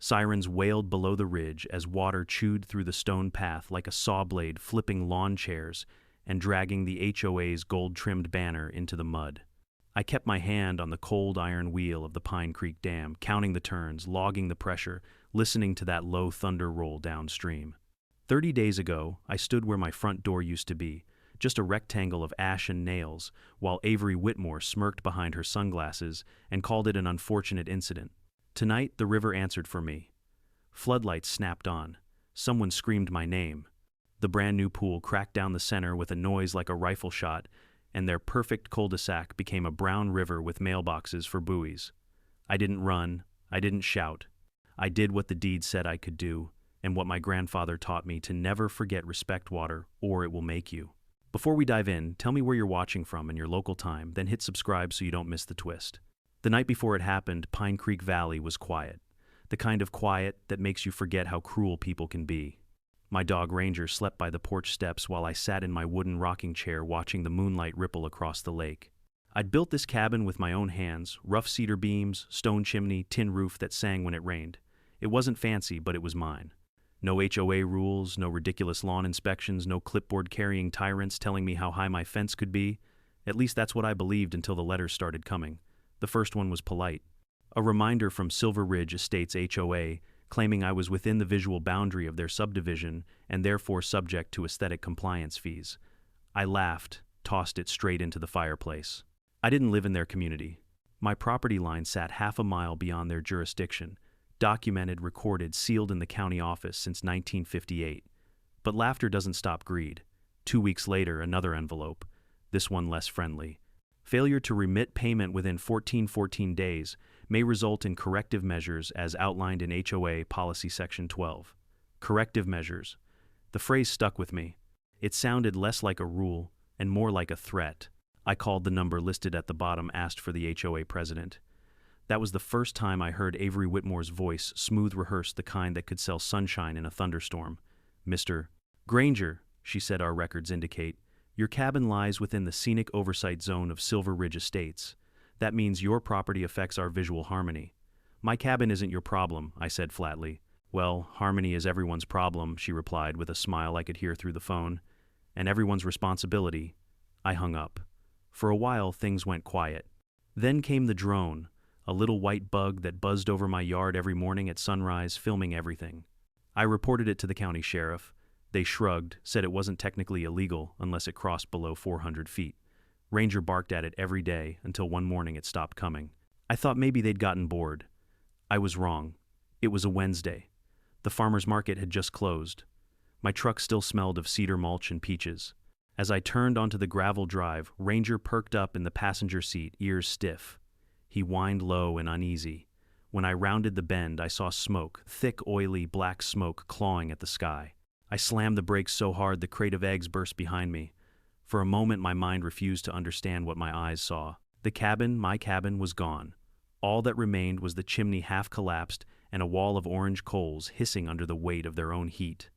Sirens wailed below the ridge as water chewed through the stone path like a saw blade, flipping lawn chairs and dragging the HOA's gold-trimmed banner into the mud. I kept my hand on the cold iron wheel of the Pine Creek Dam, counting the turns, logging the pressure, listening to that low thunder roll downstream. 30 days ago, I stood where my front door used to be, just a rectangle of ash and nails, while Avery Whitmore smirked behind her sunglasses and called it an unfortunate incident. Tonight, the river answered for me. Floodlights snapped on. Someone screamed my name. The brand new pool cracked down the center with a noise like a rifle shot, and their perfect cul-de-sac became a brown river with mailboxes for buoys. I didn't run. I didn't shout. I did what the deed said I could do, and what my grandfather taught me, to never forget respect water, or it will make you. Before we dive in, tell me where you're watching from and your local time, then hit subscribe so you don't miss the twist. The night before it happened, Pine Creek Valley was quiet. The kind of quiet that makes you forget how cruel people can be. My dog Granger slept by the porch steps while I sat in my wooden rocking chair watching the moonlight ripple across the lake. I'd built this cabin with my own hands, rough cedar beams, stone chimney, tin roof that sang when it rained. It wasn't fancy, but it was mine. No HOA rules, no ridiculous lawn inspections, no clipboard-carrying tyrants telling me how high my fence could be. At least that's what I believed until the letters started coming. The first one was polite. A reminder from Silver Ridge Estates HOA, claiming I was within the visual boundary of their subdivision and therefore subject to aesthetic compliance fees. I laughed, tossed it straight into the fireplace. I didn't live in their community. My property line sat half a mile beyond their jurisdiction, documented, recorded, sealed in the county office since 1958. But laughter doesn't stop greed. 2 weeks later, another envelope, this one less friendly. Failure to remit payment within 14 days may result in corrective measures as outlined in HOA Policy Section 12. Corrective measures. The phrase stuck with me. It sounded less like a rule and more like a threat. I called the number listed at the bottom, asked for the HOA president. That was the first time I heard Avery Whitmore's voice, smooth rehearsed, the kind that could sell sunshine in a thunderstorm. Mr. Granger, she said, our records indicate, your cabin lies within the scenic oversight zone of Silver Ridge Estates. That means your property affects our visual harmony. My cabin isn't your problem, I said flatly. Well, harmony is everyone's problem, she replied with a smile I could hear through the phone. And everyone's responsibility. I hung up. For a while, things went quiet. Then came the drone, a little white bug that buzzed over my yard every morning at sunrise, filming everything. I reported it to the county sheriff. They shrugged, said it wasn't technically illegal unless it crossed below 400 feet. Ranger barked at it every day until one morning it stopped coming. I thought maybe they'd gotten bored. I was wrong. It was a Wednesday. The farmer's market had just closed. My truck still smelled of cedar mulch and peaches. As I turned onto the gravel drive, Ranger perked up in the passenger seat, ears stiff. He whined low and uneasy. When I rounded the bend, I saw smoke, thick, oily, black smoke clawing at the sky. I slammed the brakes so hard the crate of eggs burst behind me. For a moment, my mind refused to understand what my eyes saw. The cabin, my cabin, was gone. All that remained was the chimney half collapsed and a wall of orange coals hissing under the weight of their own heat.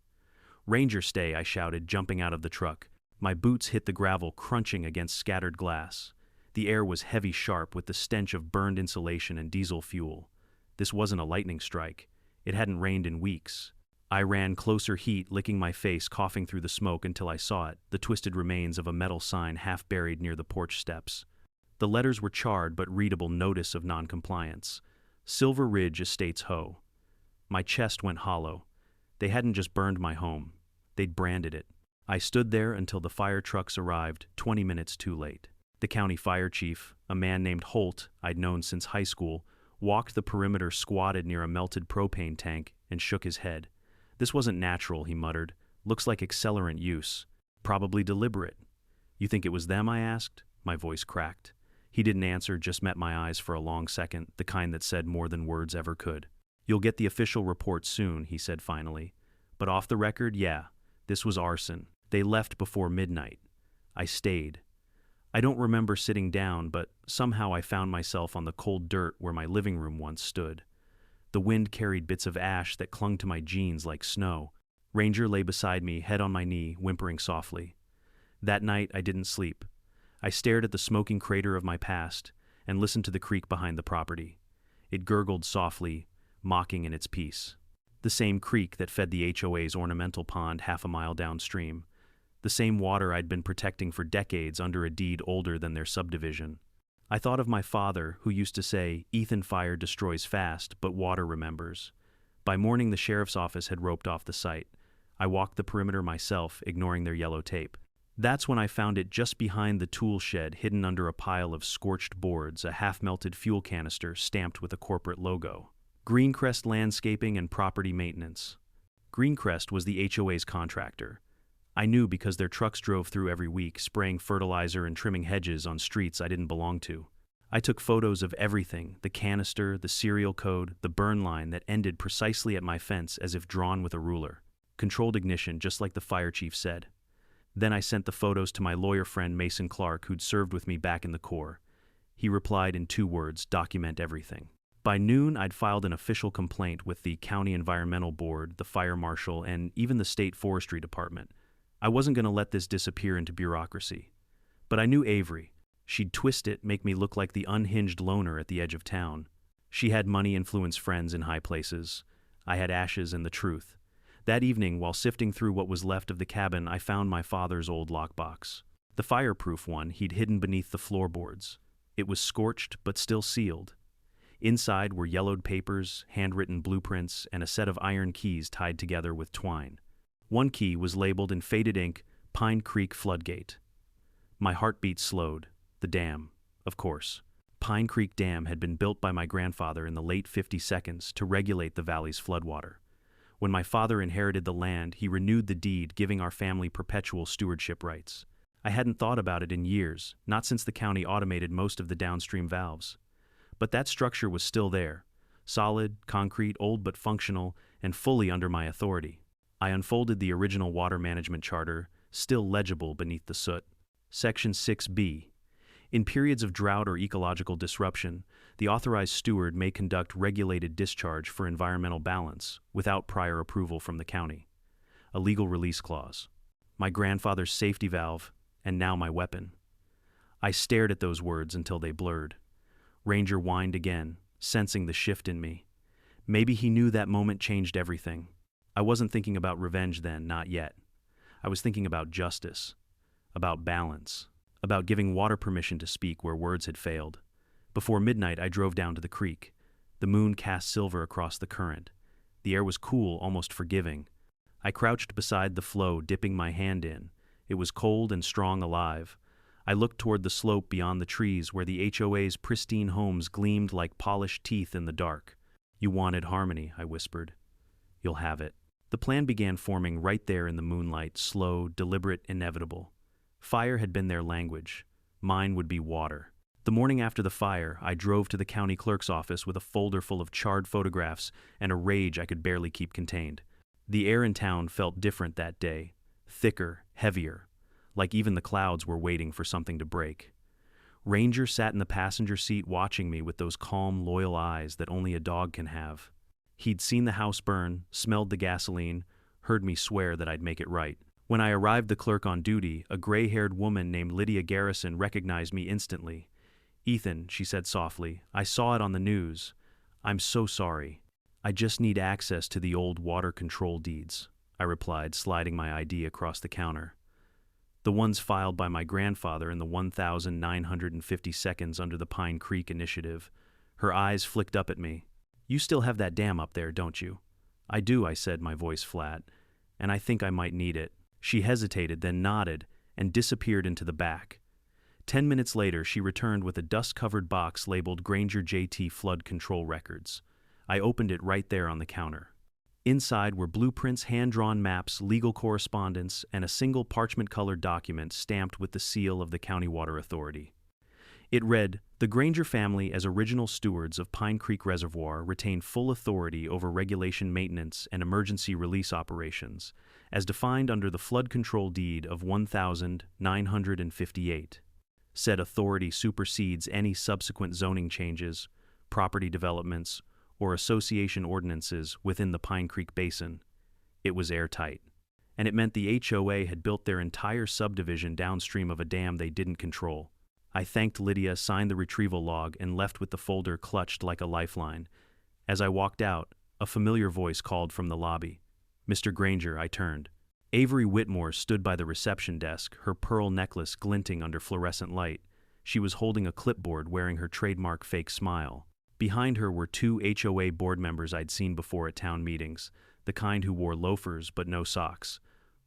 Ranger, stay, I shouted, jumping out of the truck. My boots hit the gravel, crunching against scattered glass. The air was heavy, sharp, with the stench of burned insulation and diesel fuel. This wasn't a lightning strike. It hadn't rained in weeks. I ran closer, heat licking my face, coughing through the smoke until I saw it, the twisted remains of a metal sign half buried near the porch steps. The letters were charred but readable, notice of noncompliance. Silver Ridge Estates HO. My chest went hollow. They hadn't just burned my home. They'd branded it. I stood there until the fire trucks arrived, 20 minutes too late. The county fire chief, a man named Holt I'd known since high school, walked the perimeter, squatted near a melted propane tank, and shook his head. This wasn't natural, he muttered. Looks like accelerant use. Probably deliberate. You think it was them, I asked? My voice cracked. He didn't answer, just met my eyes for a long second, the kind that said more than words ever could. You'll get the official report soon, he said finally. But off the record, yeah, this was arson. They left before midnight. I stayed. I don't remember sitting down, but somehow I found myself on the cold dirt where my living room once stood. The wind carried bits of ash that clung to my jeans like snow. Ranger lay beside me, head on my knee, whimpering softly. That night, I didn't sleep. I stared at the smoking crater of my past and listened to the creek behind the property. It gurgled softly, mocking in its peace. The same creek that fed the HOA's ornamental pond half a mile downstream. The same water I'd been protecting for decades under a deed older than their subdivision. I thought of my father, who used to say, "Ethan, fire destroys fast, but water remembers." By morning, the sheriff's office had roped off the site. I walked the perimeter myself, ignoring their yellow tape. That's when I found it just behind the tool shed, hidden under a pile of scorched boards, a half-melted fuel canister stamped with a corporate logo. Greencrest Landscaping and Property Maintenance. Greencrest was the HOA's contractor. I knew because their trucks drove through every week, spraying fertilizer and trimming hedges on streets I didn't belong to. I took photos of everything, the canister, the serial code, the burn line that ended precisely at my fence as if drawn with a ruler. Controlled ignition, just like the fire chief said. Then I sent the photos to my lawyer friend Mason Clark, who'd served with me back in the Corps. He replied in 2 words, "Document everything." By noon, I'd filed an official complaint with the County Environmental Board, the Fire Marshal, and even the State Forestry Department. I wasn't going to let this disappear into bureaucracy. But I knew Avery. She'd twist it, make me look like the unhinged loner at the edge of town. She had money-influenced friends in high places. I had ashes and the truth. That evening, while sifting through what was left of the cabin, I found my father's old lockbox. The fireproof one he'd hidden beneath the floorboards. It was scorched, but still sealed. Inside were yellowed papers, handwritten blueprints, and a set of iron keys tied together with twine. One key was labeled in faded ink, Pine Creek Floodgate. My heartbeat slowed. The dam, of course. Pine Creek Dam had been built by my grandfather in the late 52nds to regulate the valley's floodwater. When my father inherited the land, he renewed the deed, giving our family perpetual stewardship rights. I hadn't thought about it in years, not since the county automated most of the downstream valves. But that structure was still there, solid, concrete, old but functional, and fully under my authority. I unfolded the original water management charter, still legible beneath the soot. Section 6B. In periods of drought or ecological disruption, the authorized steward may conduct regulated discharge for environmental balance without prior approval from the county. A legal release clause. My grandfather's safety valve, and now my weapon. I stared at those words until they blurred. Granger whined again, sensing the shift in me. Maybe he knew that moment changed everything. I wasn't thinking about revenge then, not yet. I was thinking about justice, about balance, about giving water permission to speak where words had failed. Before midnight, I drove down to the creek. The moon cast silver across the current. The air was cool, almost forgiving. I crouched beside the flow, dipping my hand in. It was cold and strong alive. I looked toward the slope beyond the trees where the HOA's pristine homes gleamed like polished teeth in the dark. "You wanted harmony," I whispered. "You'll have it." The plan began forming right there in the moonlight, slow, deliberate, inevitable. Fire had been their language. Mine would be water. The morning after the fire, I drove to the county clerk's office with a folder full of charred photographs and a rage I could barely keep contained. The air in town felt different that day. Thicker, heavier. Like even the clouds were waiting for something to break. Granger sat in the passenger seat watching me with those calm, loyal eyes that only a dog can have. He'd seen the house burn, smelled the gasoline, heard me swear that I'd make it right. When I arrived the clerk on duty, a gray-haired woman named Lydia Garrison recognized me instantly. "Ethan," she said softly, "I saw it on the news. I'm so sorry. I just need access to the old water control deeds," I replied, sliding my ID across the counter. The ones filed by my grandfather in the 1950 seconds under the Pine Creek Initiative. Her eyes flicked up at me. "You still have that dam up there, don't you?" "I do," I said, my voice flat, "and I think I might need it." She hesitated, then nodded, and disappeared into the back. 10 minutes later, she returned with a dust-covered box labeled Granger JT Flood Control Records. I opened it right there on the counter. Inside were blueprints, hand-drawn maps, legal correspondence, and a single parchment-colored document stamped with the seal of the County Water Authority. It read, "The Granger family, as original stewards of Pine Creek Reservoir, retain full authority over regulation, maintenance, and emergency release operations, as defined under the flood control deed of 1958. Said authority supersedes any subsequent zoning changes, property developments, or association ordinances within the Pine Creek Basin." It was airtight. And it meant the HOA had built their entire subdivision downstream of a dam they didn't control. I thanked Lydia, signed the retrieval log, and left with the folder clutched like a lifeline. As I walked out, A familiar voice called from the lobby. Mr. Granger, I turned. Avery Whitmore stood by the reception desk, her pearl necklace glinting under fluorescent light. She was holding a clipboard wearing her trademark fake smile. Behind her were two HOA board members I'd seen before at town meetings, the kind who wore loafers but no socks.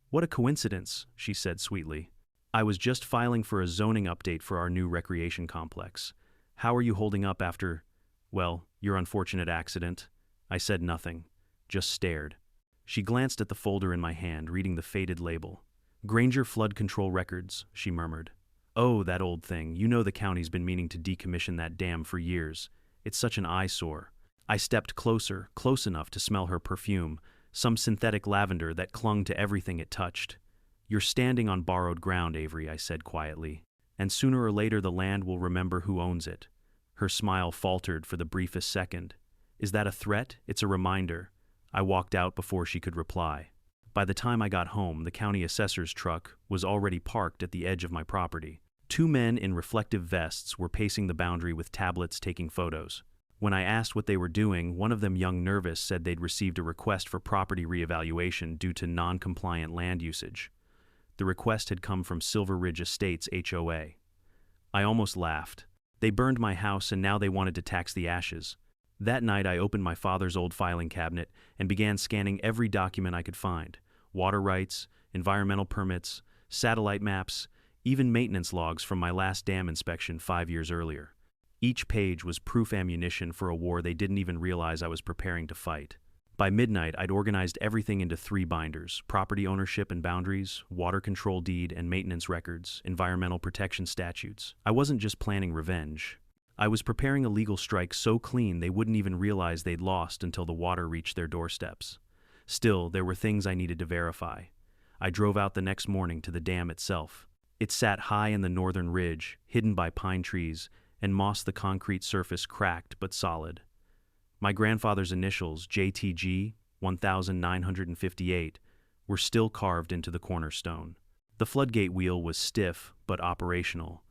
What a coincidence, she said sweetly. I was just filing for a zoning update for our new recreation complex. How are you holding up after, well, your unfortunate accident? I said nothing, just stared. She glanced at the folder in my hand, reading the faded label. Granger Flood Control Records, she murmured. Oh, that old thing. You know the county's been meaning to decommission that dam for years. It's such an eyesore. I stepped closer, close enough to smell her perfume, some synthetic lavender that clung to everything it touched. You're standing on borrowed ground, Avery, I said quietly. And sooner or later the land will remember who owns it. Her smile faltered for the briefest second. Is that a threat? It's a reminder. I walked out before she could reply. By the time I got home, the county assessor's truck was already parked at the edge of my property. Two men in reflective vests were pacing the boundary with tablets taking photos. When I asked what they were doing, one of them, young nervous, said they'd received a request for property reevaluation due to non-compliant land usage. The request had come from Silver Ridge Estates HOA. I almost laughed. They burned my house and now they wanted to tax the ashes. That night I opened my father's old filing cabinet and began scanning every document I could find. Water rights, environmental permits, satellite maps, even maintenance logs from my last dam inspection 5 years earlier. Each page was proof ammunition for a war they didn't even realize I was preparing to fight. By midnight, I'd organized everything into 3 binders: property ownership and boundaries, water control deed and maintenance records, environmental protection statutes. I wasn't just planning revenge. I was preparing a legal strike so clean they wouldn't even realize they'd lost until the water reached their doorsteps. Still, there were things I needed to verify. I drove out the next morning to the dam itself. It sat high in the northern ridge, hidden by pine trees, and moss. The concrete surface cracked but solid. My grandfather's initials, JTG 1958, were still carved into the cornerstone. The floodgate wheel was stiff but operational.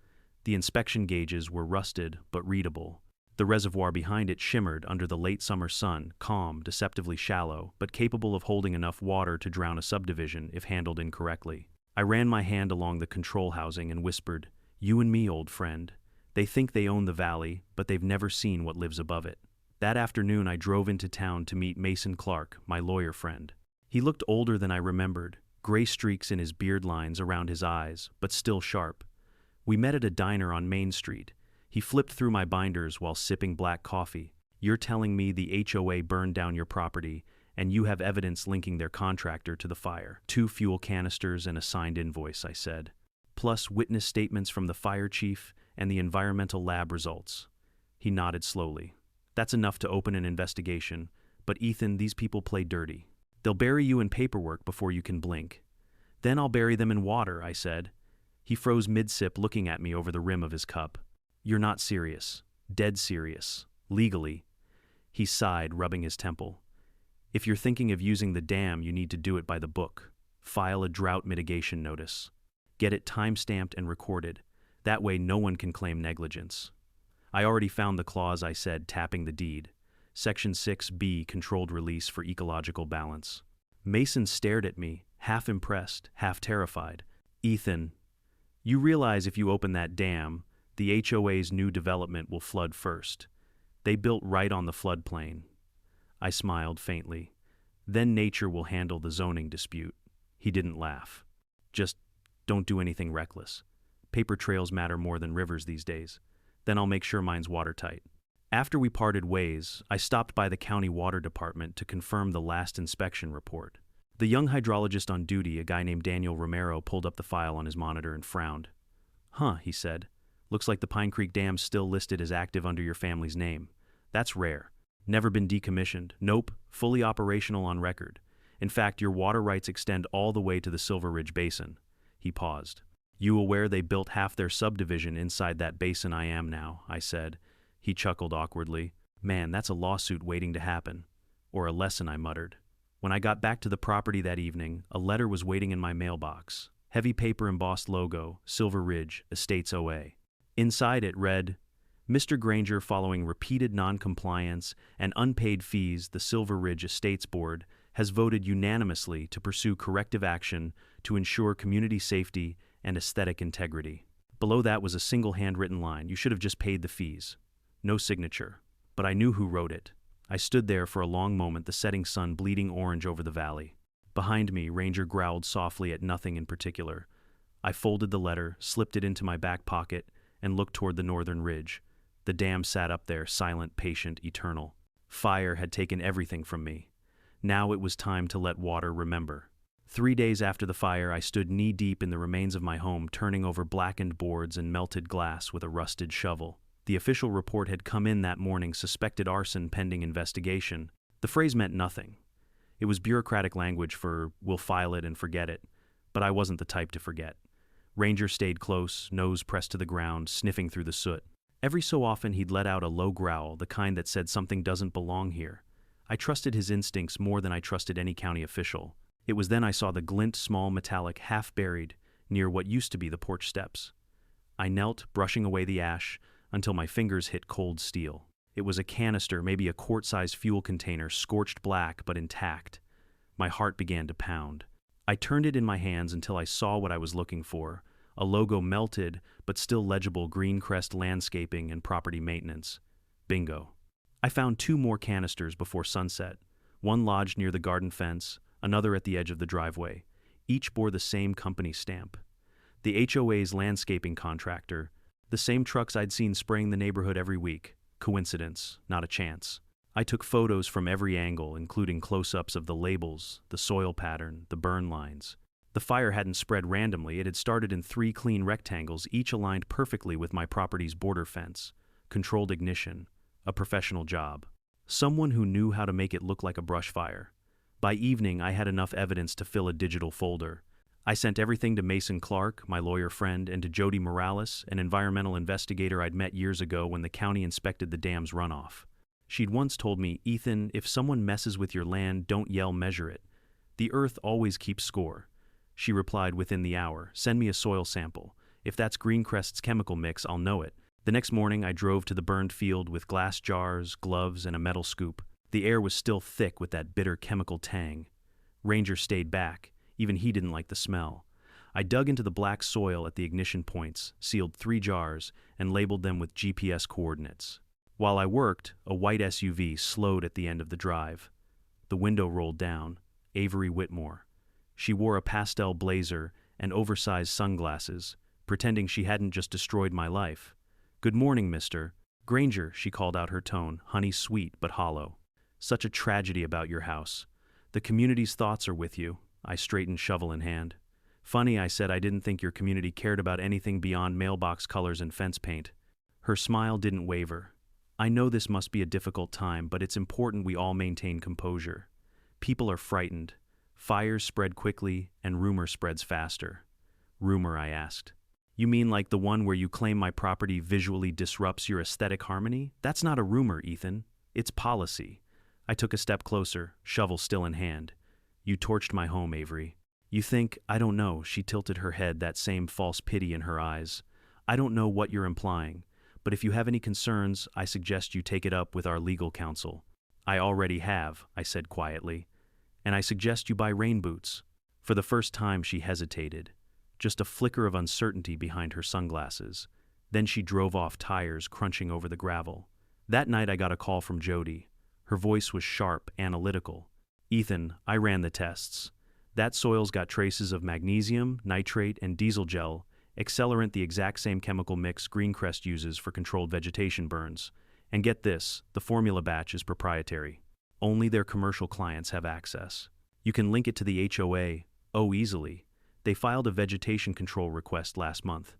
The inspection gauges were rusted but readable. The reservoir behind it shimmered under the late summer sun, calm, deceptively shallow, but capable of holding enough water to drown a subdivision if handled incorrectly. I ran my hand along the control housing and whispered, "You and me, old friend. They think they own the valley, but they've never seen what lives above it." That afternoon I drove into town to meet Mason Clark, my lawyer friend. He looked older than I remembered, gray streaks in his beard lines around his eyes, but still sharp. We met at a diner on Main Street. He flipped through my binders while sipping black coffee. "You're telling me the HOA burned down your property, and you have evidence linking their contractor to the fire. 2 fuel canisters and a signed invoice," I said. "Plus witness statements from the fire chief and the environmental lab results." He nodded slowly. "That's enough to open an investigation, but Ethan, these people play dirty. They'll bury you in paperwork before you can blink." "Then I'll bury them in water," I said. He froze mid-sip, looking at me over the rim of his cup. "You're not serious. Dead serious. Legally." He sighed, rubbing his temple. "If you're thinking of using the dam, you need to do it by the book. File a drought mitigation notice. Get it time-stamped and recorded. That way no one can claim negligence." "I already found the clause," I said, tapping the deed. Section 6B, controlled release for ecological balance. Mason stared at me, half impressed, half terrified. "Ethan, you realize if you open that dam, the HOA's new development will flood first. They built right on the floodplain." I smiled faintly. "Then nature will handle the zoning dispute." He didn't laugh. "Just don't do anything reckless. Paper trails matter more than rivers these days. Then I'll make sure mine's watertight." After we parted ways, I stopped by the county water department to confirm the last inspection report. The young hydrologist on duty, a guy named Daniel Romero, pulled up the file on his monitor and frowned. "Huh," he said. "Looks like the Pine Creek Dam's still listed as active under your family's name. That's rare. Never been decommissioned. Nope, fully operational on record. In fact, your water rights extend all the way to the Silver Ridge Basin." He paused. "You aware they built half their subdivision inside that basin I am now?" I said. He chuckled awkwardly. "Man, that's a lawsuit waiting to happen." "Or a lesson," I muttered. When I got back to the property that evening, a letter was waiting in my mailbox. Heavy paper embossed logo, Silver Ridge, Estates OA. Inside it read, Mr. Granger, following repeated non-compliance and unpaid fees, the Silver Ridge Estates Board has voted unanimously to pursue corrective action to ensure community safety and aesthetic integrity. Below that was a single handwritten line: "You should have just paid the fees." No signature, but I knew who wrote it. I stood there for a long moment, the setting sun bleeding orange over the valley. Behind me, Ranger growled softly at nothing in particular. I folded the letter, slipped it into my back pocket, and looked toward the northern ridge. The dam sat up there, silent, patient, eternal. Fire had taken everything from me. Now it was time to let water remember. 3 days after the fire, I stood knee-deep in the remains of my home, turning over blackened boards and melted glass with a rusted shovel. The official report had come in that morning: suspected arson pending investigation. The phrase meant nothing. It was bureaucratic language for "we'll file it and forget it," but I wasn't the type to forget. Ranger stayed close, nose pressed to the ground, sniffing through the soot. Every so often he'd let out a low growl, the kind that said something doesn't belong here. I trusted his instincts more than I trusted any county official. It was then I saw the glint, small, metallic, half-buried, near what used to be the porch steps. I knelt, brushing away the ash, until my fingers hit cold steel. It was a canister, maybe a quart-sized fuel container, scorched black but intact. My heart began to pound. I turned it in my hands until I saw what I was looking for: a logo, melted but still legible: Greencrest Landscaping and Property Maintenance. Bingo. I found 2 more canisters before sunset. One lodged near the garden fence, another at the edge of the driveway. Each bore the same company stamp. The HOA's landscaping contractor, the same trucks I'd seen spraying the neighborhood every week. Coincidence? Not a chance. I took photos from every angle, including close-ups of the labels, the soil pattern, the burn lines. The fire hadn't spread randomly. It had started in 3 clean rectangles, each aligned perfectly with my property's border fence. Controlled ignition. A professional job. Someone who knew how to make it look like a brush fire. By evening, I had enough evidence to fill a digital folder. I sent everything to Mason Clark, my lawyer friend, and to Jody Morales, an environmental investigator I'd met years ago when the county inspected the dam's runoff. She'd once told me, "Ethan, if someone messes with your land, don't yell, measure it. The earth always keeps score." She replied within the hour, "Send me a soil sample. If that's Greencrest's chemical mix, I'll know it." The next morning, I drove to the burned field with glass jars, gloves, and a metal scoop. The air was still thick with that bitter chemical tang. Ranger stayed back. Even he didn't like the smell. I dug into the black soil at the ignition points, sealed 3 jars, and labeled them with GPS coordinates. While I worked, a white SUV slowed at the end of the drive. The window rolled down. Avery Whitmore. She wore a pastel blazer and oversized sunglasses, pretending she hadn't just destroyed my life. "Good morning, Mr. Granger," she called out, her tone, honey sweet but hollow. "Such a tragedy about your house. The community's thoughts are with you." I straightened, shovel in hand. "Funny," I said, "I didn't think your community cared about anything beyond mailbox colors and fence paint." Her smile didn't waver. "I know this must be a difficult time, but it's important we all maintain composure. People are frightened. Fires spread quickly, and rumor spreads faster." "Rumor?" I asked. "You mean like the one where you claim my property visually disrupts your aesthetic harmony? That's not a rumor, Ethan. It's policy." I took a step closer, shovel still in hand. "You torched my home, Avery. You think, I don't know," she tilted her head, that same false pity in her eyes. "I don't know what you're implying, but if you have any concerns, I suggest you take it up with our legal counsel." "I already have," I said quietly. "And I suggest you buy rain boots." For the first time, she hesitated. Just a flicker of uncertainty behind her sunglasses. Then she drove off, tires crunching over the gravel. That night I got a call from Jody. Her voice was sharp, analytical. "Ethan, I ran the tests. That soil's got traces of magnesium, nitrate, and diesel gel, accelerant, the exact same chemical mix Greencrest uses for controlled vegetation burns. And get this, the formula batch is proprietary. Only their commercial clients have access. You can link it to the HOA. Oh, easily. They filed a vegetation control request last month.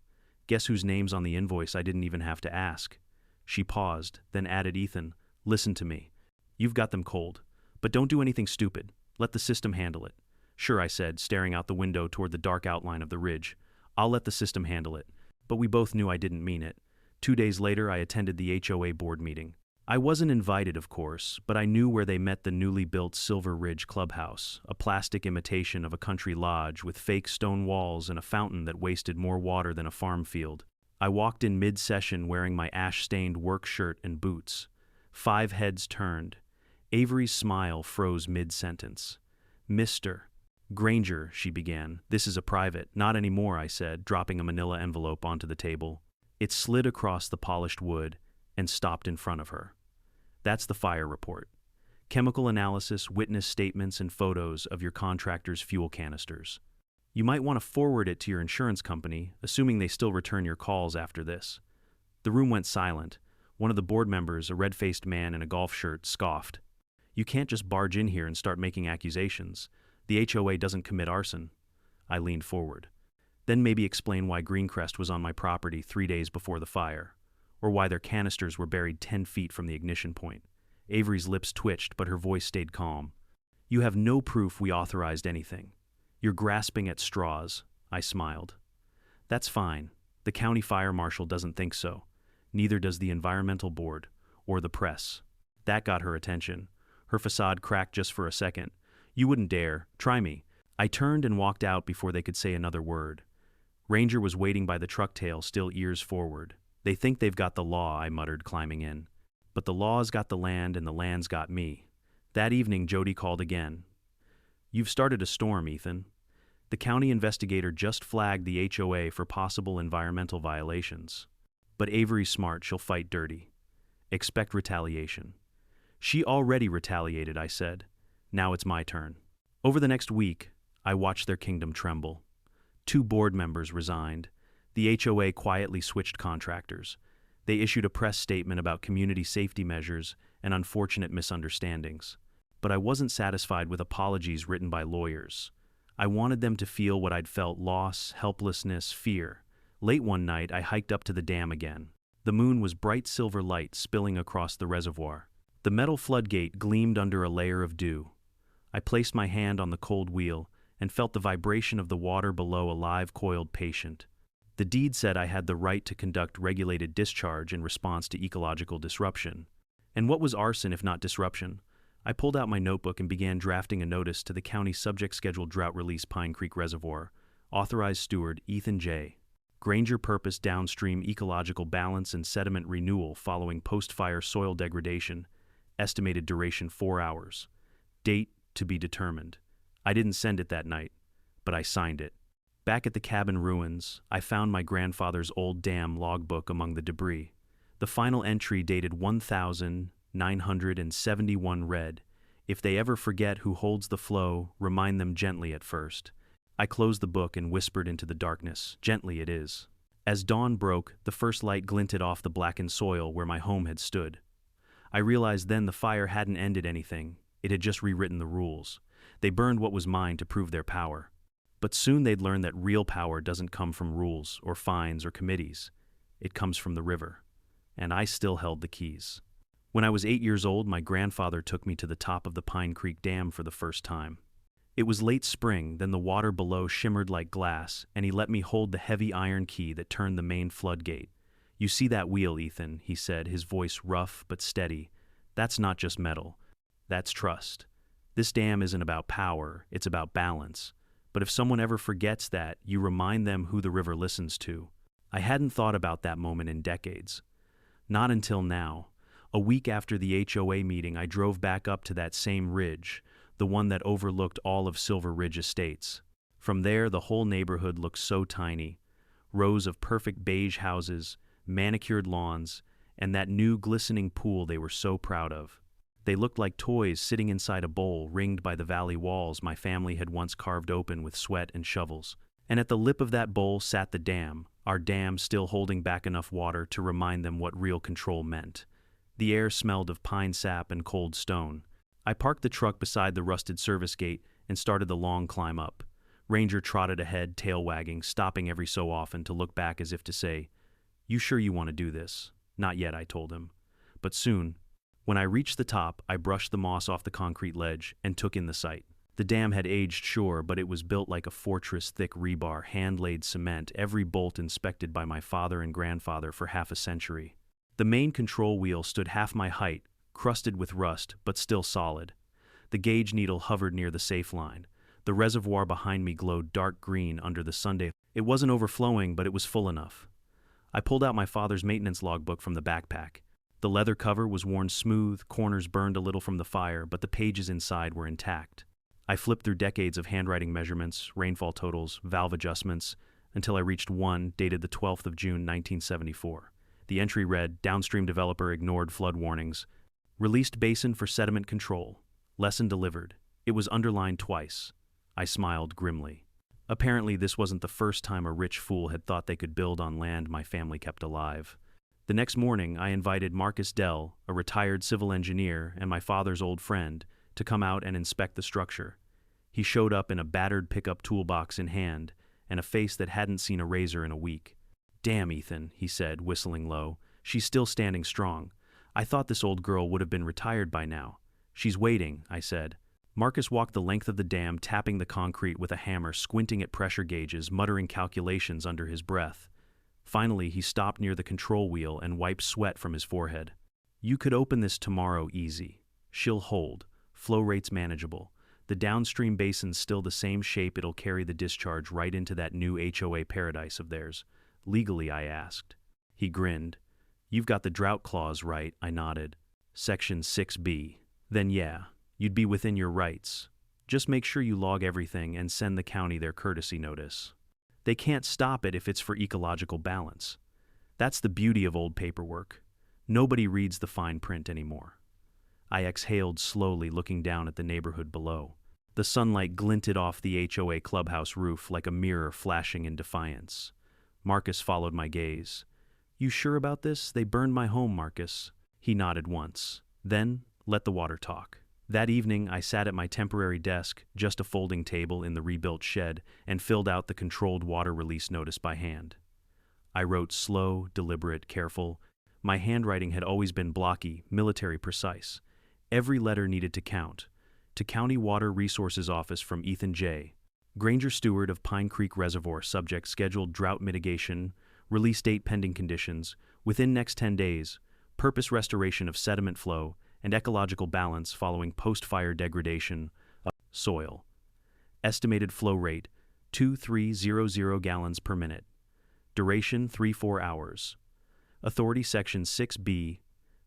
Guess whose name's on the invoice? I didn't even have to ask." She paused, then added, "Ethan, listen to me. You've got them cold. But don't do anything stupid. Let the system handle it." "Sure," I said, staring out the window toward the dark outline of the ridge. "I'll let the system handle it." But we both knew I didn't mean it. 2 days later, I attended the HOA board meeting. I wasn't invited, of course, but I knew where they met: the newly built Silver Ridge Clubhouse, a plastic imitation of a country lodge with fake stone walls and a fountain that wasted more water than a farm field. I walked in mid-session wearing my ash-stained work shirt and boots. 5 heads turned. Avery's smile froze mid-sentence. "Mr. Granger," she began. "This is a private." "Not anymore," I said, dropping a manila envelope onto the table. It slid across the polished wood and stopped in front of her. "That's the fire report. Chemical analysis, witness statements, and photos of your contractor's fuel canisters. You might want to forward it to your insurance company, assuming they still return your calls after this." The room went silent. One of the board members, a red-faced man in a golf shirt, scoffed. "You can't just barge in here and start making accusations. The HOA doesn't commit arson." I leaned forward. "Then maybe explain why Greencrest was on my property 3 days before the fire, or why their canisters were buried 10 feet from the ignition point." Avery's lips twitched, but her voice stayed calm. "You have no proof we authorized anything. You're grasping at straws." I smiled. "That's fine. The county fire marshal doesn't think so. Neither does the environmental board, or the press." That got her attention. Her facade cracked just for a second. "You wouldn't dare. Try me." I turned and walked out before they could say another word. Granger was waiting by the truck tail, still ears forward. "They think they've got the law," I muttered, climbing in. "But the law's got the land, and the land's got me." That evening, Jody called again. "You've started a storm, Ethan. The county investigator just flagged the HOA for possible environmental violations. But Avery's smart, she'll fight dirty. Expect retaliation." "She already retaliated," I said. "Now it's my turn." Over the next week, I watched their kingdom tremble. 2 board members resigned. The HOA quietly switched contractors. They issued a press statement about community safety measures and unfortunate misunderstandings. But I wasn't satisfied with apologies written by lawyers. I wanted them to feel what I'd felt: loss, helplessness, fear. Late one night, I hiked up to the dam again. The moon was bright silver light spilling across the reservoir. The metal floodgate gleamed under a layer of dew. I placed my hand on the cold wheel and felt the vibration of the water below a live coiled patient. The deed said I had the right to conduct regulated discharge in response to ecological disruption. And what was arson if not disruption? I pulled out my notebook and began drafting a notice to the county subject schedule drought release Pine Creek Reservoir. Authorized steward Ethan J. Granger, purpose downstream ecological balance and sediment renewal following post-fire soil degradation. Estimated duration 4 hours. Date to be determined. I didn't send it that night, but I signed it. Back at the cabin ruins, I found my grandfather's old dam logbook among the debris. The final entry, dated 1971, read, "If they ever forget who holds the flow, remind them gently at first." I closed the book and whispered into the darkness, "Gently it is." As dawn broke, the first light glinted off the blackened soil where my home had stood. I realized then the fire hadn't ended anything. It had just rewritten the rules. They burned what was mine to prove their power. But soon they'd learn that real power doesn't come from rules or fines or committees. It comes from the river. And I still held the keys. When I was 8 years old, my grandfather took me to the top of the Pine Creek Dam for the first time. It was late spring, then the water below shimmered like glass, and he let me hold the heavy iron key that turned the main floodgate. "You see that wheel, Ethan," he said, his voice rough but steady. "That's not just metal. That's trust. This dam isn't about power, it's about balance. But if someone ever forgets that, you remind them who the river listens to." I hadn't thought about that moment in decades. Not until now. A week after the HOA meeting, I drove back up to that same ridge, the one that overlooked all of Silver Ridge Estates. From there, the whole neighborhood looked so tiny. Rows of perfect beige houses, manicured lawns, and that new glistening pool they were so proud of. They looked like toys sitting inside a bowl ringed by the valley walls my family had once carved open with sweat and shovels. And at the lip of that bowl sat the dam, our dam still holding back enough water to remind them what real control meant. The air smelled of pine sap and cold stone. I parked the truck beside the rusted service gate and started the long climb up. Granger trotted ahead, tail wagging, stopping every so often to look back as if to say, "You sure you want to do this?" "Not yet," I told him. "But soon." When I reached the top, I brushed the moss off the concrete ledge and took in the sight. The dam had aged, sure, but it was built like a fortress, thick rebar, hand-laid cement, every bolt inspected by my father and grandfather for half a century. The main control wheel stood half my height, crusted with rust, but still solid. The gauge needle hovered near the safe line. The reservoir behind me glowed dark green under the Sunday. It wasn't overflowing, but it was full enough. I pulled out my father's maintenance logbook from the backpack. The leather cover was worn smooth, corners burned a little from the fire, but the pages inside were intact. I flipped through decades of handwriting measurements, rainfall totals, valve adjustments, until I reached one dated the 12th of June 1974. The entry read, "Downstream developer ignored flood warnings. Released basin for sediment control. Lesson delivered." It was underlined twice. I smiled grimly. Apparently, this wasn't the first time a rich fool had thought they could build on land my family kept alive. The next morning, I invited Marcus Dell, a retired civil engineer and my father's old friend, to come out and inspect the structure. He showed up in a battered pickup toolbox in hand and a face that hadn't seen a razor in a week. "Damn, Ethan," he said, whistling low. "She's still standing strong. I thought this old girl would have been retired by now." "She's waiting," I said. Marcus walked the length of the dam, tapping the concrete with a hammer, squinting at pressure gauges, muttering calculations under his breath. Finally, he stopped near the control wheel and wiped sweat from his forehead. "You could open this tomorrow easy. She'll hold. Flow rate's manageable. The downstream basin's still the same shape. It'll carry the discharge right into that new HOA paradise of theirs." "Legally?" I asked. He grinned. "You've got the drought clause right," I nodded. "Section 6B. Then yeah, you'd be within your rights. Just make sure you log everything and send the county their courtesy notice. They can't stop it if it's for ecological balance. That's the beauty of old paperwork. Nobody reads the fine print anymore." I exhaled slowly, looking down at the neighborhood below. The sunlight glinted off the HOA clubhouse roof like a mirror flashing in defiance. Marcus followed my gaze. "You sure about this? They burned my home, Marcus." He nodded once. Then, let the water talk. That evening, I sat at my temporary desk, just a folding table in the rebuilt shed, and filled out the controlled water release notice by hand. I wrote slow, deliberate, careful. My handwriting had always been blocky, military precise. Every letter needed to count. To County Water Resources Office from Ethan J. Granger, steward of Pine Creek Reservoir, subject scheduled drought mitigation, release date pending conditions, within next 10 days, purpose restoration of sediment flow, and ecological balance following post-fire degradation of soil. Estimated flow rate, 2300 gallons per minute. Duration, 3-4 hours. Authority Section 6B,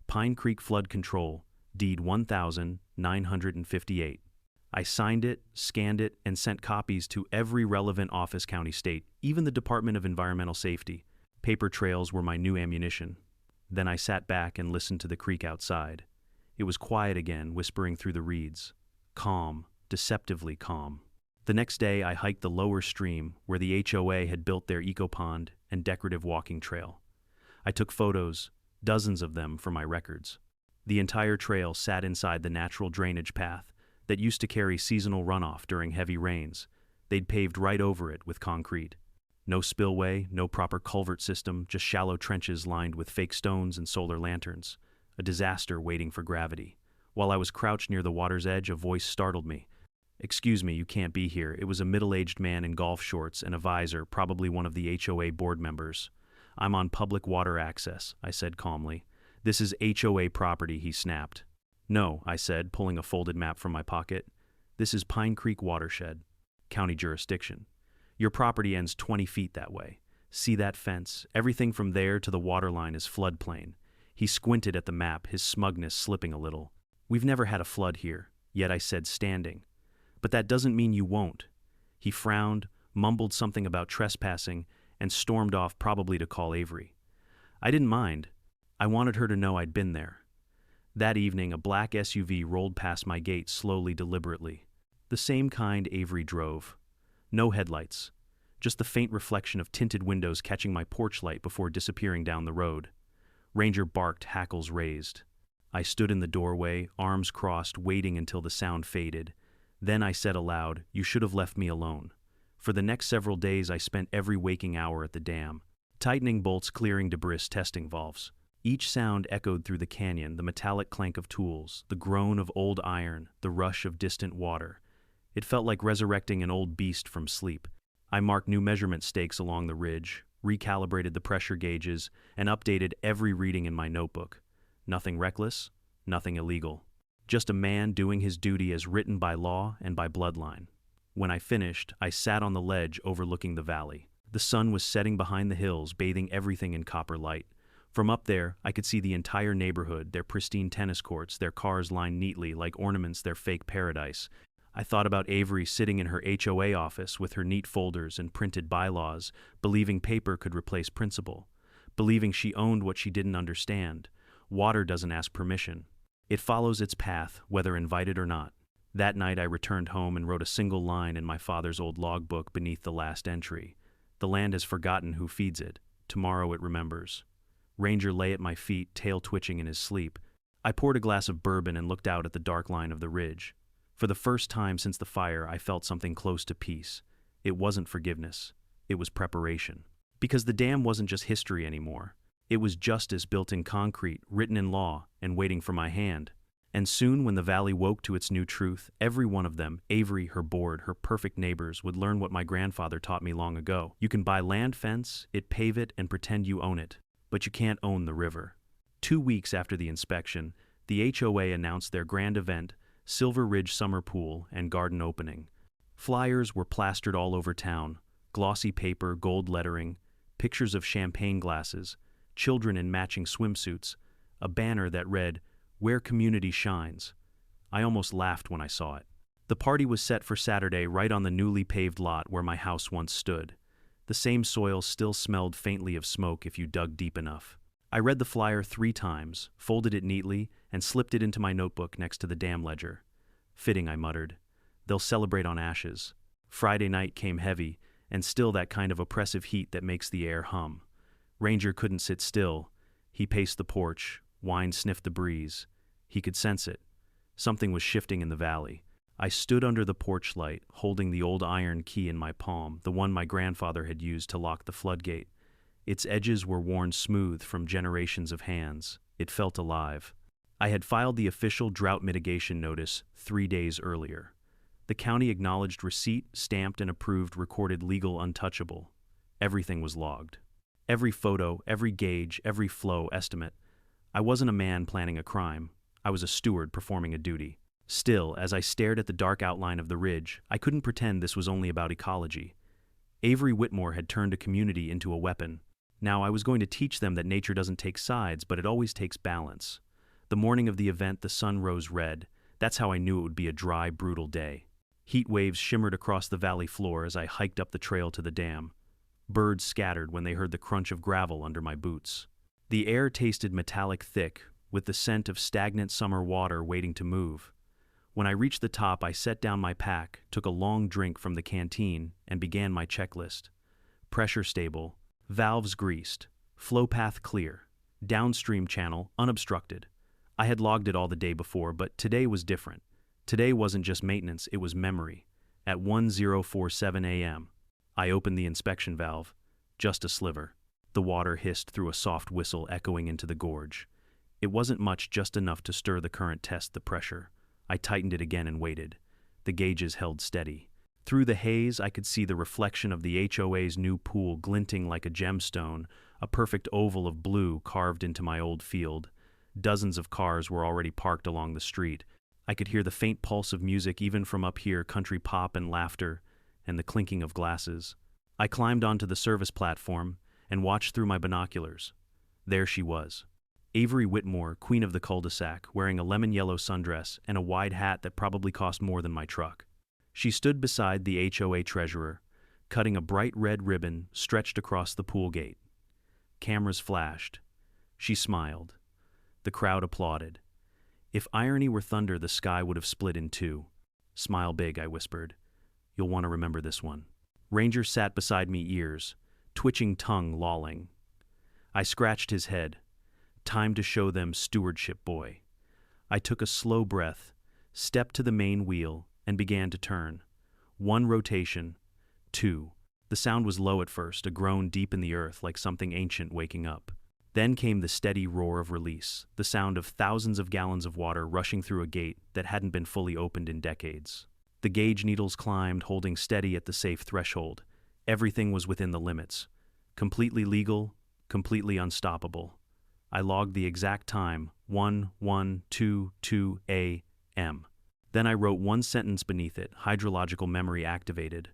Pine Creek Flood Control, Deed 1958. I signed it, scanned it, and sent copies to every relevant office, county, state, even the Department of Environmental Safety. Paper trails were my new ammunition. Then I sat back and listened to the creek outside. It was quiet again, whispering through the reeds. Calm, deceptively calm. The next day, I hiked the lower stream where the HOA had built their eco-pond and decorative walking trail. I took photos, dozens of them, for my records. The entire trail sat inside the natural drainage path that used to carry seasonal runoff during heavy rains. They'd paved right over it with concrete. No spillway, no proper culvert system, just shallow trenches lined with fake stones and solar lanterns. A disaster waiting for gravity. While I was crouched near the water's edge, a voice startled me. "Excuse me, you can't be here." It was a middle-aged man in golf shorts and a visor, probably one of the HOA board members. "I'm on public water access," I said calmly. "This is HOA property," he snapped. "No," I said, pulling a folded map from my pocket. "This is Pine Creek Watershed, county jurisdiction. Your property ends 20 feet that way. See that fence? Everything from there to the waterline is floodplain." He squinted at the map, his smugness slipping a little. "We've never had a flood here," yet I said, standing. "But that doesn't mean you won't." He frowned, mumbled something about trespassing, and stormed off, probably to call Avery. I didn't mind. I wanted her to know I'd been there. That evening, a black SUV rolled past my gate slowly, deliberately. The same kind Avery drove. No headlights, just the faint reflection of tinted windows catching my porch light before disappearing down the road. Ranger barked, hackles raised. I stood in the doorway, arms crossed, waiting until the sound faded. Then I said aloud, "You should have left me alone." For the next several days, I spent every waking hour at the dam, tightening bolts, clearing debris, testing valves. Each sound echoed through the canyon, the metallic clank of tools, the groan of old iron, the rush of distant water. It felt like resurrecting an old beast from sleep. I marked new measurement stakes along the ridge, recalibrated the pressure gauges, and updated every reading in my notebook. Nothing reckless, nothing illegal. Just a man doing his duty as written by law and by bloodline. When I finished, I sat on the ledge overlooking the valley. The sun was setting behind the hills, bathing everything in copper light. From up there, I could see the entire neighborhood, their pristine tennis courts, their cars lined neatly like ornaments, their fake paradise. I thought about Avery sitting in her HOA office with her neat folders and printed bylaws, believing paper could replace principle, believing she owned what she didn't understand. Water doesn't ask permission. It follows its path, whether invited or not. That night I returned home and wrote a single line in my father's old logbook beneath the last entry. The land has forgotten who feeds it. Tomorrow it remembers. Granger lay at my feet, tail twitching in his sleep. I poured a glass of bourbon and looked out at the dark line of the ridge. For the first time since the fire, I felt something close to peace. It wasn't forgiveness. It was preparation. Because the dam wasn't just history anymore. It was justice built in concrete, written in law, and waiting for my hand. And soon, when the valley woke to its new truth, every one of them, Avery, her board, her perfect neighbors, would learn what my grandfather taught me long ago. You can buy land, fence it, pave it, and pretend you own it. But you can't own the river. 2 weeks after the inspection, the HOA announced their grand event, Silver Ridge Summer Pool and Garden Opening. Flyers were plastered all over town, glossy paper, gold lettering, pictures of champagne glasses, children in matching swimsuits, a banner that read, "Where Community Shines." I almost laughed when I saw it. The party was set for Saturday right on the newly paved lot where my house once stood. The same soil still smelled faintly of smoke if you dug deep enough. I read the flyer 3 times, folded it neatly, and slipped it into my notebook next to the dam ledger. Fitting, I muttered. They'll celebrate on ashes. Friday night came heavy, and still that kind of oppressive heat that makes the air hum. Granger couldn't sit still. He paced the porch, wine sniffed the breeze. He could sense it. Something was shifting in the valley. I stood under the porch light, holding the old iron key in my palm, the one my grandfather had used to lock the floodgate. Its edges were worn smooth from generations of hands. It felt alive. I had filed the official drought mitigation notice 3 days earlier. The county acknowledged receipt, stamped and approved, recorded legal untouchable. Everything was logged. Every photo, every gauge, every flow estimate. I wasn't a man planning a crime. I was a steward performing a duty. Still, as I stared at the dark outline of the ridge, I couldn't pretend this was only about ecology. Avery Whitmore had turned a community into a weapon. Now I was going to teach them that nature doesn't take sides, but it always takes balance. The morning of the event, the sun rose red. That's how I knew it would be a dry, brutal day. Heat waves shimmered across the valley floor as I hiked up the trail to the dam. Birds scattered when they heard the crunch of gravel under my boots. The air tasted metallic thick, with the scent of stagnant summer water waiting to move. When I reached the top, I set down my pack, took a long drink from the canteen, and began my checklist. Pressure stable, valves greased, flow path clear, downstream channel unobstructed. I had logged it all the day before, but today was different. Today wasn't just maintenance, it was memory. At 10:47 a.m., I opened the inspection valve, just a sliver. The water hissed through a soft whistle echoing into the gorge. It wasn't much, just enough to stir the current, test the pressure. I tightened it again and waited. The gauges held steady. Through the haze, I could see the reflection of the HOA's new pool glinting like a gemstone, a perfect oval of blue carved into my old field. Dozens of cars were already parked along the street. I could hear the faint pulse of music even from up here, country pop and laughter, and the clinking of glasses. I climbed onto the service platform and watched through my binoculars. There she was. Avery Whitmore, queen of the cul-de-sac, wearing a lemon-yellow sundress and a wide hat that probably cost more than my truck. She stood beside the HOA treasurer, cutting a bright red ribbon stretched across the pool gate. Cameras flashed. She smiled. The crowd applauded. If irony were thunder, the sky would have split in two. "Smile big," I whispered. "You'll want to remember this one." Granger sat beside me, ears, twitching tongue lolling. I scratched his head. Time to show them stewardship, boy. I took a slow breath, stepped to the main wheel, and began to turn. 1 rotation, 2. The sound was low at first, a groan deep in the earth like something ancient waking up. Then came the steady roar of release, the sound of thousands of gallons of water rushing through a gate that hadn't been fully opened in decades. The gauge needles climbed, holding steady at the safe threshold. Everything was within the limits. Completely legal, completely unstoppable. I logged the exact time, 11:22 a.m. Then I wrote one sentence beneath it, hydrological memory activated.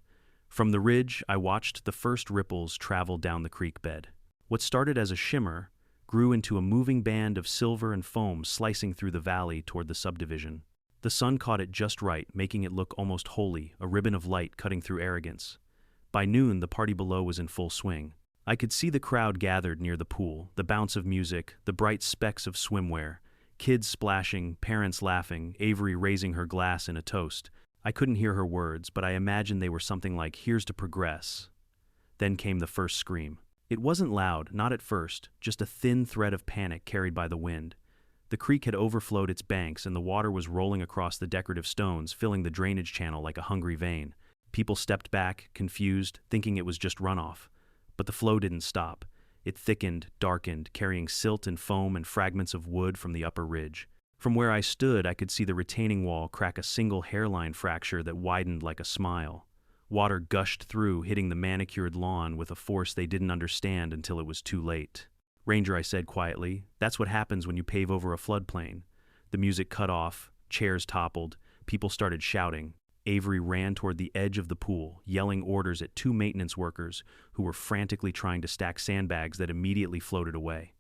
From the ridge, I watched the first ripples travel down the creek bed. What started as a shimmer grew into a moving band of silver and foam slicing through the valley toward the subdivision. The sun caught it just right, making it look almost holy, a ribbon of light cutting through arrogance. By noon, the party below was in full swing. I could see the crowd gathered near the pool, the bounce of music, the bright specks of swimwear, kids splashing, parents laughing, Avery raising her glass in a toast. I couldn't hear her words, but I imagined they were something like, "Here's to progress." Then came the first scream. It wasn't loud, not at first, just a thin thread of panic carried by the wind. The creek had overflowed its banks and the water was rolling across the decorative stones, filling the drainage channel like a hungry vein. People stepped back, confused, thinking it was just runoff. But the flow didn't stop. It thickened, darkened, carrying silt and foam and fragments of wood from the upper ridge. From where I stood, I could see the retaining wall crack a single hairline fracture that widened like a smile. Water gushed through, hitting the manicured lawn with a force they didn't understand until it was too late. "Ranger," I said quietly, "that's what happens when you pave over a floodplain." The music cut off, chairs toppled, people started shouting. Avery ran toward the edge of the pool, yelling orders at two maintenance workers who were frantically trying to stack sandbags that immediately floated away.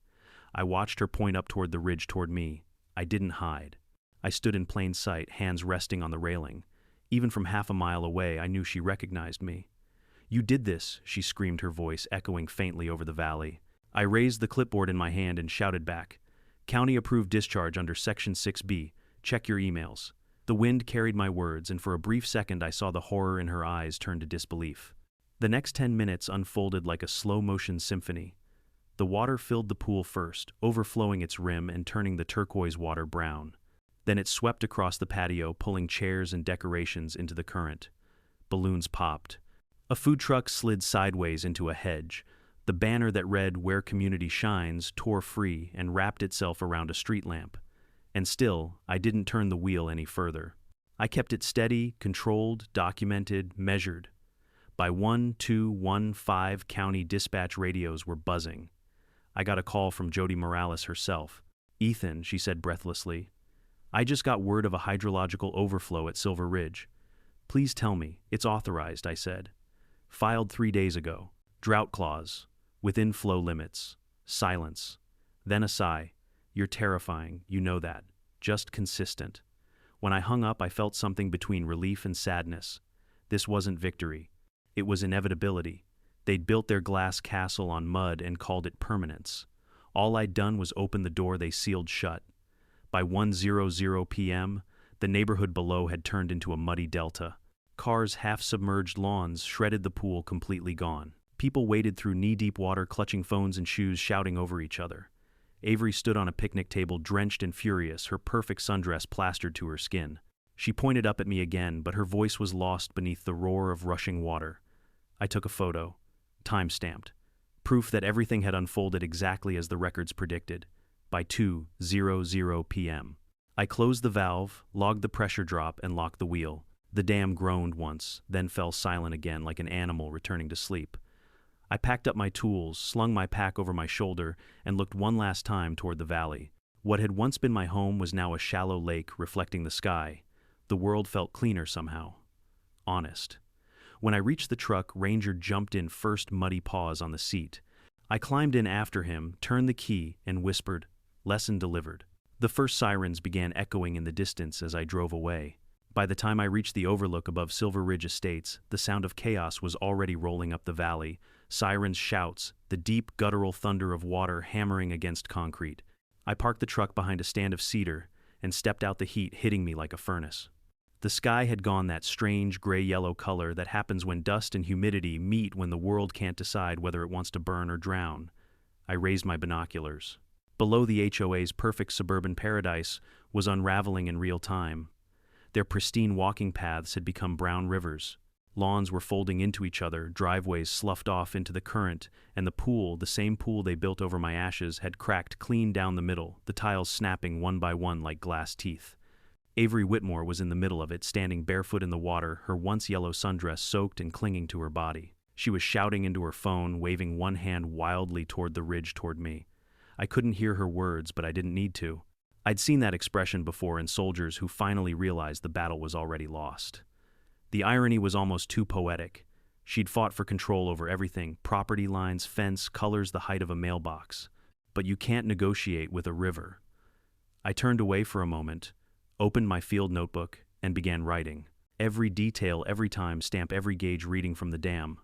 I watched her point up toward the ridge toward me. I didn't hide. I stood in plain sight, hands resting on the railing. Even from half a mile away, I knew she recognized me. "You did this," she screamed, her voice echoing faintly over the valley. I raised the clipboard in my hand and shouted back, "County-approved discharge under Section 6B. Check your emails." The wind carried my words, and for a brief second I saw the horror in her eyes turn to disbelief. The next 10 minutes unfolded like a slow-motion symphony. The water filled the pool first, overflowing its rim and turning the turquoise water brown. Then it swept across the patio, pulling chairs and decorations into the current. Balloons popped. A food truck slid sideways into a hedge. The banner that read "Where Community Shines" tore free and wrapped itself around a street lamp. And still, I didn't turn the wheel any further. I kept it steady, controlled, documented, measured. By 1, 2, 1, 5 county dispatch radios were buzzing. I got a call from Jody Morales herself. "Ethan," she said breathlessly, "I just got word of a hydrological overflow at Silver Ridge." "Please tell me." "It's authorized," I said. "Filed 3 days ago. Drought clause. Within flow limits." Silence. Then a sigh. "You're terrifying, you know that. Just consistent." When I hung up, I felt something between relief and sadness. This wasn't victory. It was inevitability. They'd built their glass castle on mud and called it permanence. All I'd done was open the door they sealed shut. By 1:00 p.m., the neighborhood below had turned into a muddy delta. Cars' half-submerged lawns shredded the pool completely gone. People waded through knee-deep water, clutching phones and shoes, shouting over each other. Avery stood on a picnic table, drenched and furious, her perfect sundress plastered to her skin. She pointed up at me again, but her voice was lost beneath the roar of rushing water. I took a photo. Time-stamped. Proof that everything had unfolded exactly as the records predicted. By 2:00 p.m. I closed the valve, logged the pressure drop, and locked the wheel. The dam groaned once, then fell silent again like an animal returning to sleep. I packed up my tools, slung my pack over my shoulder, and looked one last time toward the valley. What had once been my home was now a shallow lake reflecting the sky. The world felt cleaner somehow. Honest. When I reached the truck, Ranger jumped in first, muddy paws on the seat. I climbed in after him, turned the key, and whispered, "Lesson delivered." The first sirens began echoing in the distance as I drove away. By the time I reached the overlook above Silver Ridge Estates, the sound of chaos was already rolling up the valley. Sirens, shouts, the deep guttural thunder of water hammering against concrete. I parked the truck behind a stand of cedar and stepped out, the heat hitting me like a furnace. The sky had gone that strange gray-yellow color that happens when dust and humidity meet when the world can't decide whether it wants to burn or drown. I raised my binoculars. Below the HOA's perfect suburban paradise was unraveling in real time. Their pristine walking paths had become brown rivers. Lawns were folding into each other, driveways sloughed off into the current, and the pool, the same pool they built over my ashes, had cracked clean down the middle, the tiles snapping one by one like glass teeth. Avery Whitmore was in the middle of it, standing barefoot in the water, her once yellow sundress soaked and clinging to her body. She was shouting into her phone, waving one hand wildly toward the ridge toward me. I couldn't hear her words, but I didn't need to. I'd seen that expression before in soldiers who finally realized the battle was already lost. The irony was almost too poetic. She'd fought for control over everything: property lines, fence, colors, the height of a mailbox. But you can't negotiate with a river. I turned away for a moment, opened my field notebook, and began writing. Every detail, every time stamp, every gauge reading from the dam.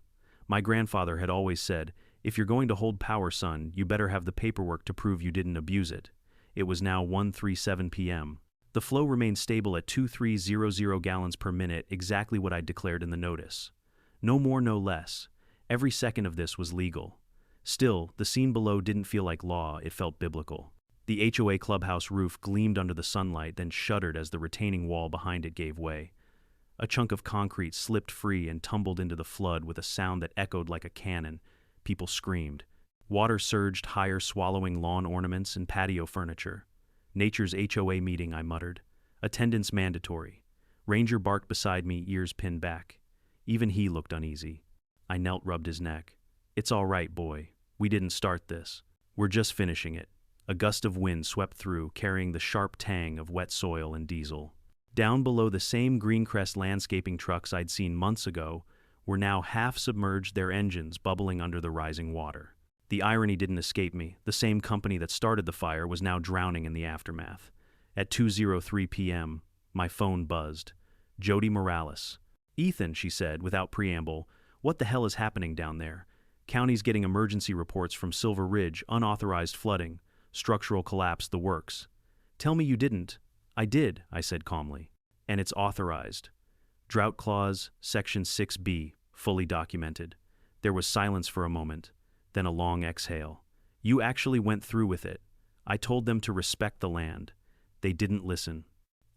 My grandfather had always said, "If you're going to hold power, son, you better have the paperwork to prove you didn't abuse it." It was now 1:37 p.m. The flow remained stable at 2300 gallons per minute, exactly what I'd declared in the notice. No more, no less. Every second of this was legal. Still, the scene below didn't feel like law, it felt biblical. The HOA clubhouse roof gleamed under the sunlight, then shuddered as the retaining wall behind it gave way. A chunk of concrete slipped free and tumbled into the flood with a sound that echoed like a cannon. People screamed. Water surged higher, swallowing lawn ornaments and patio furniture. "Nature's HOA meeting," I muttered. "Attendance mandatory." Granger barked beside me, ears pinned back. Even he looked uneasy. I knelt, rubbed his neck. "It's all right, boy. We didn't start this. We're just finishing it." A gust of wind swept through, carrying the sharp tang of wet soil and diesel. Down below, the same Greencrest landscaping trucks I'd seen months ago were now half submerged, their engines bubbling under the rising water. The irony didn't escape me. The same company that started the fire was now drowning in the aftermath. At 2:03 p.m., my phone buzzed. Jody Morales. "Ethan," she said, without preamble, "what the hell is happening down there? County's getting emergency reports from Silver Ridge, unauthorized flooding, structural collapse, the works." "Tell me you didn't." "I did," I said calmly. "And it's authorized. Drought clause, section 6B, fully documented." There was silence for a moment, then a long exhale. "You actually went through with it. I told them to respect the land. They didn't listen."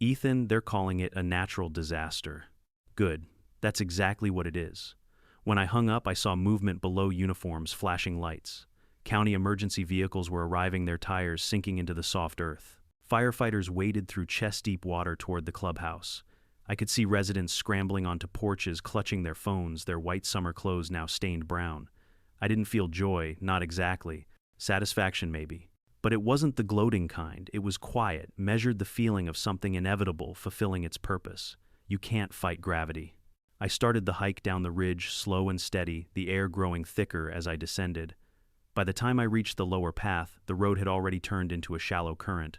"Ethan, they're calling it a natural disaster." "Good. That's exactly what it is." When I hung up, I saw movement below, uniforms, flashing lights. County emergency vehicles were arriving, their tires sinking into the soft earth. Firefighters waded through chest-deep water toward the clubhouse. I could see residents scrambling onto porches, clutching their phones, their white summer clothes now stained brown. I didn't feel joy, not exactly. Satisfaction, maybe. But it wasn't the gloating kind. It was quiet, measured, the feeling of something inevitable fulfilling its purpose. You can't fight gravity. I started the hike down the ridge, slow and steady, the air growing thicker as I descended. By the time I reached the lower path, the road had already turned into a shallow current.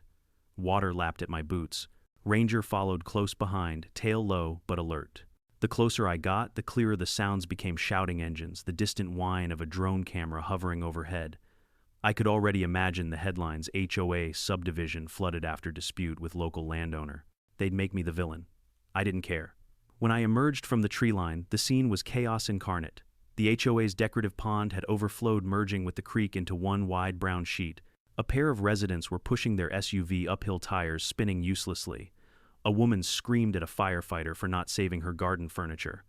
Water lapped at my boots. Granger followed close behind, tail low but alert. The closer I got, the clearer the sounds became: shouting engines, the distant whine of a drone camera hovering overhead. I could already imagine the headlines: HOA subdivision flooded after dispute with local landowner. They'd make me the villain. I didn't care. When I emerged from the tree line, the scene was chaos incarnate. The HOA's decorative pond had overflowed, merging with the creek into one wide brown sheet. A pair of residents were pushing their SUV uphill, tires spinning uselessly. A woman screamed at a firefighter for not saving her garden furniture.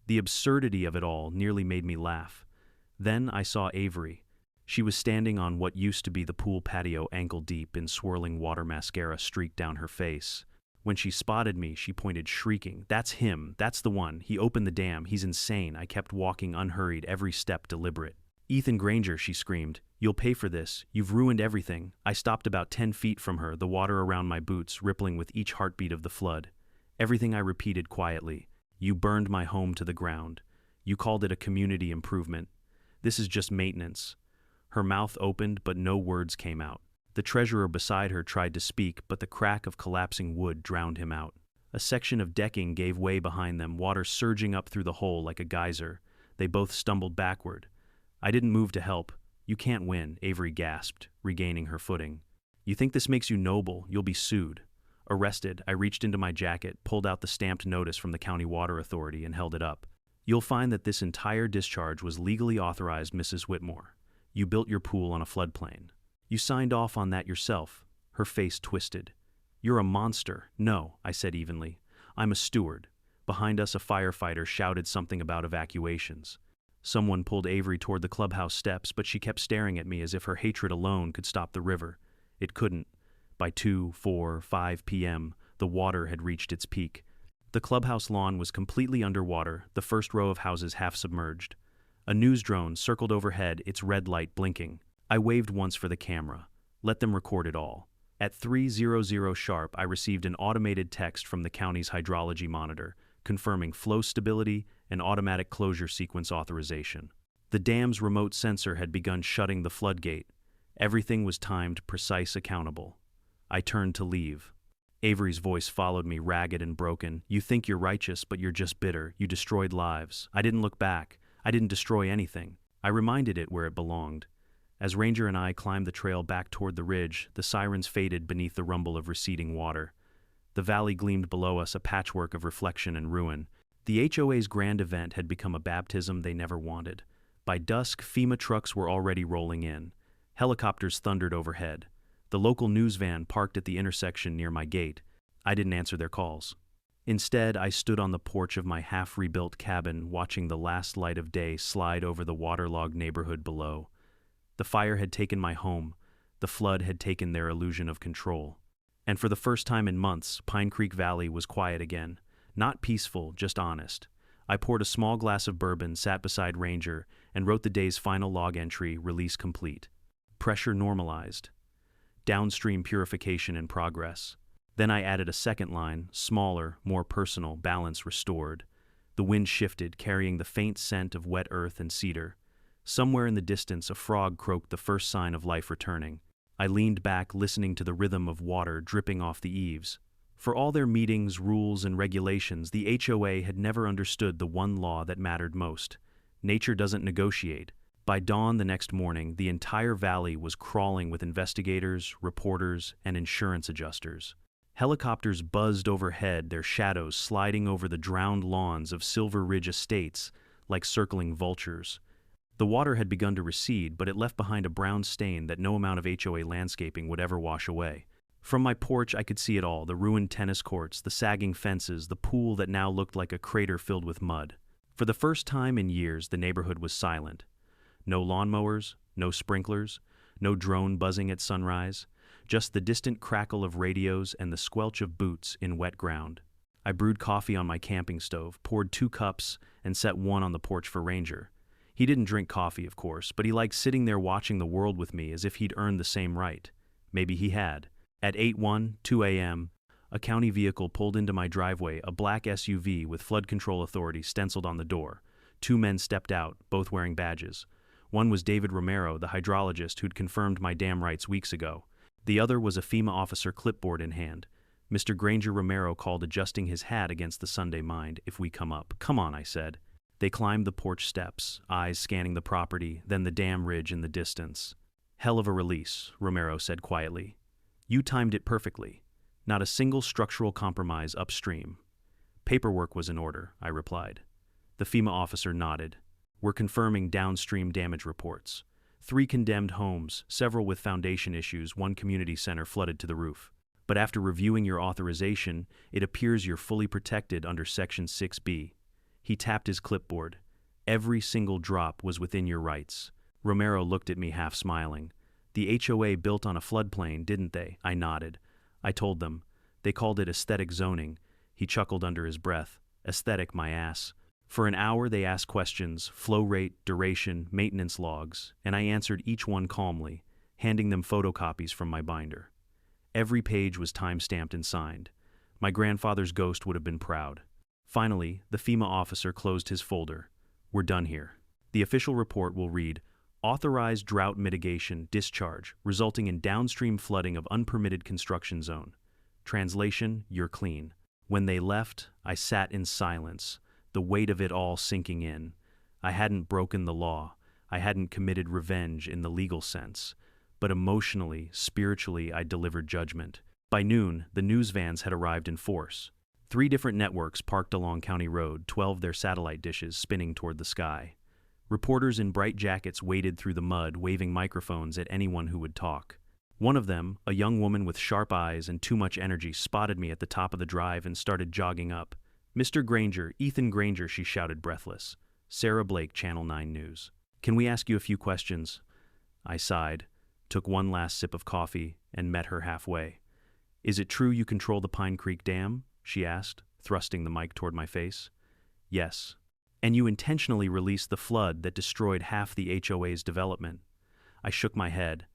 The absurdity of it all nearly made me laugh. Then I saw Avery. She was standing on what used to be the pool patio, ankle deep in swirling water, mascara streaked down her face. When she spotted me, she pointed, shrieking, "That's him, that's the one. He opened the dam, he's insane." I kept walking, unhurried, every step deliberate. "Ethan Granger," she screamed, "you'll pay for this. You've ruined everything." I stopped about 10 feet from her, the water around my boots rippling with each heartbeat of the flood. "Everything," I repeated quietly. "You burned my home to the ground. You called it a community improvement. This is just maintenance." Her mouth opened, but no words came out. The treasurer beside her tried to speak, but the crack of collapsing wood drowned him out. A section of decking gave way behind them, water surging up through the hole like a geyser. They both stumbled backward. I didn't move to help. "You can't win," Avery gasped, regaining her footing. "You think this makes you noble? You'll be sued." Arrested, I reached into my jacket, pulled out the stamped notice from the County Water Authority, and held it up. "You'll find that this entire discharge was legally authorized, Mrs. Whitmore. You built your pool on a floodplain. You signed off on that yourself." Her face twisted. "You're a monster." "No," I said evenly. "I'm a steward." Behind us, a firefighter shouted something about evacuations. Someone pulled Avery toward the clubhouse steps, but she kept staring at me as if her hatred alone could stop the river. It couldn't. By 2, 4, 5 p.m., the water had reached its peak. The clubhouse lawn was completely underwater, the first row of houses half submerged. A news drone circled overhead, its red light blinking. I waved once for the camera. Let them record it all. At 3:00 sharp, I received an automated text from the county's hydrology monitor. confirming flow stability and automatic closure sequence authorization. The dam's remote sensor had begun shutting the floodgate. Everything was timed, precise, accountable. I turned to leave. Avery's voice followed me, ragged and broken. "You think you're righteous, but you're just bitter. You destroyed lives." I didn't look back. I didn't destroy anything. I reminded it where it belonged. As Ranger and I climbed the trail back toward the ridge, the sirens faded beneath the rumble of receding water. The valley gleamed below us, a patchwork of reflection and ruin. The HOA's grand event had become a baptism they never wanted. By dusk, FEMA trucks were already rolling in. Helicopters thundered overhead. The local news van parked at the intersection near my gate. I didn't answer their calls. Instead, I stood on the porch of my half-rebuilt cabin, watching the last light of day slide over the waterlogged neighborhood below. The fire had taken my home. The flood had taken their illusion of control. And for the first time in months, Pine Creek Valley was quiet again. Not peaceful, just honest. I poured a small glass of bourbon, sat beside Ranger, and wrote the day's final log entry, "Release complete." Pressure normalized. Downstream purification in progress. Then I added a second line, smaller, more personal, balance restored. The wind shifted, carrying the faint scent of wet earth and cedar. Somewhere in the distance, a frog croaked, the first sign of life returning. I leaned back, listening to the rhythm of water dripping off the eaves. For all their meetings, rules, and regulations, the HOA had never understood the one law that mattered most. Nature doesn't negotiate. By dawn the next morning, the entire valley was crawling with investigators, reporters, and insurance adjusters. Helicopters buzzed overhead, their shadows sliding over the drowned lawns of Silver Ridge Estates like circling vultures. The water had begun to recede, but it left behind a brown stain that no amount of HOA landscaping would ever wash away. From my porch, I could see it all: the ruined tennis courts, the sagging fences, the pool that now looked like a crater filled with mud. For the first time in years, the neighborhood was silent. No lawnmowers, no sprinklers, no drone buzzing at sunrise, just the distant crackle of radios and the squelch of boots in wet ground. I brewed coffee on my camping stove, poured 2 cups, and set one on the porch for Ranger. He didn't drink coffee, of course, but he liked sitting there watching the world with me as if he'd earned the same right. Maybe he had. At 8:02 a.m., a county vehicle pulled into my driveway, a black SUV with Flood Control Authority stenciled on the door. 2 men stepped out, both wearing badges. One was David Romero, the hydrologist who'd confirmed my dam rights weeks ago. The other was a FEMA officer, clipboard in hand. Mr. Granger, Romero called, adjusting his hat against the Sunday mind. "If we come up." "Come on," I said. They climbed the porch steps, eyes scanning the property, then the dam ridge in the distance. "Hell of a release," Romero said quietly. "You timed it perfectly. Not a single structural compromise upstream." "Paperwork was in order," I replied. The FEMA officer nodded. "We're confirming downstream damage reports. 3 condemned homes, several with foundation issues, 1 community center flooded to the roof. But after reviewing your authorization, it appears you're fully protected under Section 6B. He tapped his clipboard. "Every single drop was within your rights." Romero looked at me, half smiling. "The HOA built on a floodplain, didn't they?" I nodded. I told them. They called it aesthetic zoning. He chuckled under his breath. "Aesthetic, my ass." For an hour they asked questions: flow rate, duration, maintenance logs, and I answered each one calmly, handing them photocopies from my binder. Every page was time-stamped and signed. My grandfather's ghost would have been proud. Finally, the FEMA officer closed his folder. "We're done here." The official report will read, "Authorized drought mitigation discharge resulting in downstream flooding of unpermitted construction zone." Translation: you're clean. When they left, I sat in silence, the weight of it all sinking in. I hadn't broken the law. I hadn't committed revenge in the legal sense. But emotionally, spiritually, I delivered judgment. By noon, the news vans had arrived in force. 3 different networks parked along County Road, 12 their satellite dishes spinning toward the sky. Reporters in bright jackets waded through the mud, waving microphones at anyone who would talk. One of them, a young woman with sharp eyes and too much energy, spotted me at the top of the drive and started jogging up. "Mr. Granger, Ethan Granger," she shouted, breathless. "Sarah Blake, Channel 9 News. Can we ask you a few questions?" I sighed, took one last sip of coffee, and met her halfway. "Is it true you control the Pine Creek Dam?" she asked, thrusting the mic toward my face. "Yes." "And you intentionally released the flood that destroyed half the HOA's development?" I shook my head.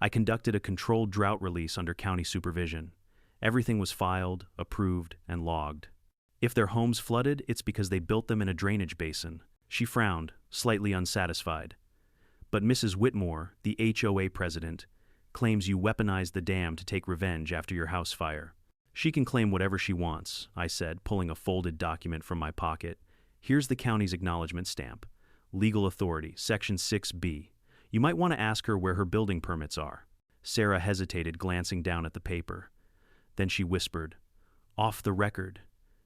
"I conducted a controlled drought release under county supervision. Everything was filed, approved, and logged." If their homes flooded, it's because they built them in a drainage basin. She frowned, slightly unsatisfied. But Mrs. Whitmore, the HOA president, claims you weaponized the dam to take revenge after your house fire. She can claim whatever she wants, I said, pulling a folded document from my pocket. Here's the county's acknowledgement stamp. Legal authority, Section 6B. You might want to ask her where her building permits are. Sarah hesitated, glancing down at the paper. Then she whispered, "Off the record,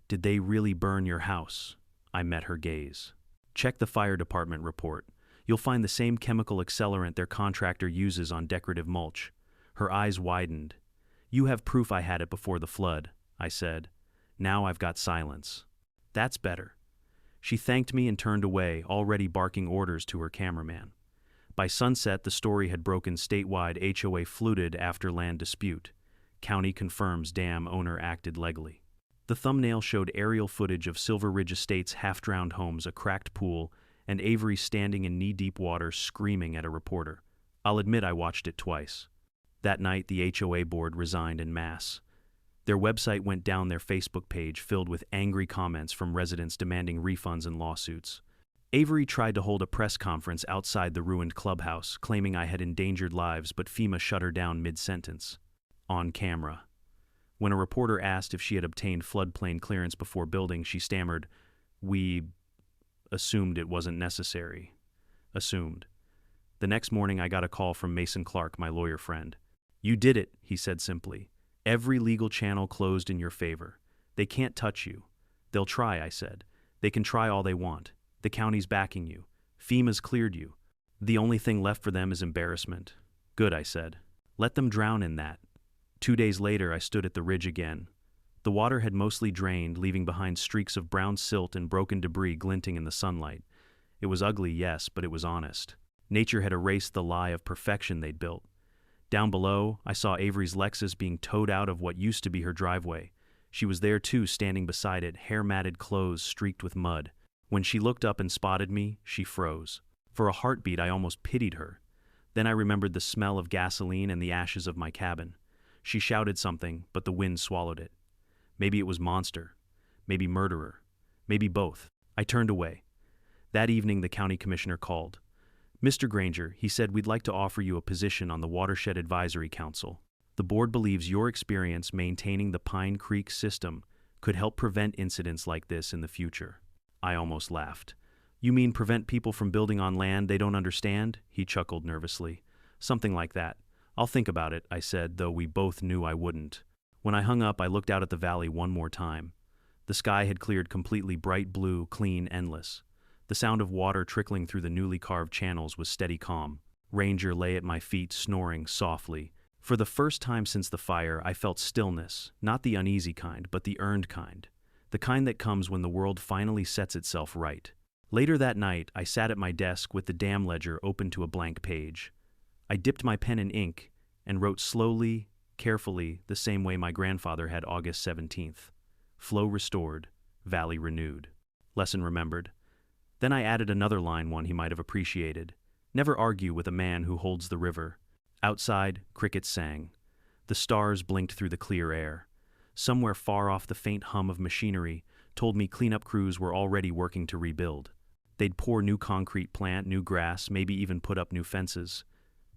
did they really burn your house?" I met her gaze. "Check the fire department report. You'll find the same chemical accelerant their contractor uses on decorative mulch." Her eyes widened. "You have proof I had it before the flood," I said. "Now I've got silence." "That's better." She thanked me and turned away, already barking orders to her cameraman. By sunset, the story had broken statewide. HOA fluted after land dispute. County confirms dam owner acted legally. The thumbnail showed aerial footage of Silver Ridge Estates' half-drowned homes, a cracked pool, and Avery standing in knee-deep water screaming at a reporter. I'll admit I watched it twice. That night, the HOA board resigned en masse. Their website went down, their Facebook page filled with angry comments from residents demanding refunds and lawsuits. Avery tried to hold a press conference outside the ruined clubhouse, claiming I had endangered lives, but FEMA shut her down mid-sentence. On camera. When a reporter asked if she had obtained floodplain clearance before building, she stammered, "We assumed it wasn't necessary." Assumed. The next morning, I got a call from Mason Clark, my lawyer friend. "You did it," he said simply. "Every legal channel closed in your favor. They can't touch you." "They'll try," I said. "They can try all they want. The county's backing you. FEMA's cleared you. The only thing left for them is embarrassment." "Good," I said. "Let them drown in that." 2 days later, I stood at the ridge again. The water had mostly drained, leaving behind streaks of brown silt and broken debris glinting in the sunlight. It was ugly, yes, but it was honest. Nature had erased the lie of perfection they'd built. Down below, I saw Avery's Lexus being towed out of what used to be her driveway. She was there too, standing beside it, hair-matted clothes streaked with mud. When she looked up and spotted me, she froze. For a heartbeat, I almost pitied her. Then I remembered the smell of gasoline and the ashes of my cabin. She shouted something, but the wind swallowed it. Maybe it was monster. Maybe murderer. Maybe both. I turned away. That evening, the county commissioner called. "Mr. Granger," he said, "we'd like to offer you a position on the Watershed Advisory Council. The board believes your experience maintaining the Pine Creek system could help prevent incidents like this in the future." I almost laughed. "You mean prevent people from building on land they don't understand?" He chuckled nervously. "Something like that. I'll think about it," I said, though we both knew I wouldn't. When I hung up, I looked out at the valley one more time. The sky had cleared completely, bright blue, clean, endless. The sound of water trickling through the newly carved channels was steady calm. Ranger lay at my feet, snoring softly. For the first time since the fire, I felt stillness, not the uneasy kind, but the earned kind. The kind that comes when the world finally sets itself right. Later that night, I sat at my desk with the dam ledger open to a blank page. I dipped my pen in ink and wrote slowly, carefully, the same way my grandfather had August 17th. Flow restored, valley renewed. Lesson remembered. Then I added another line one he might have appreciated. Never argue with a man who holds the river. Outside, crickets sang. The stars blinked through the clear air. Somewhere far off, the faint hum of machinery told me cleanup crews were already working to rebuild. They'd pour new concrete, plant new grass, maybe even put up new fences.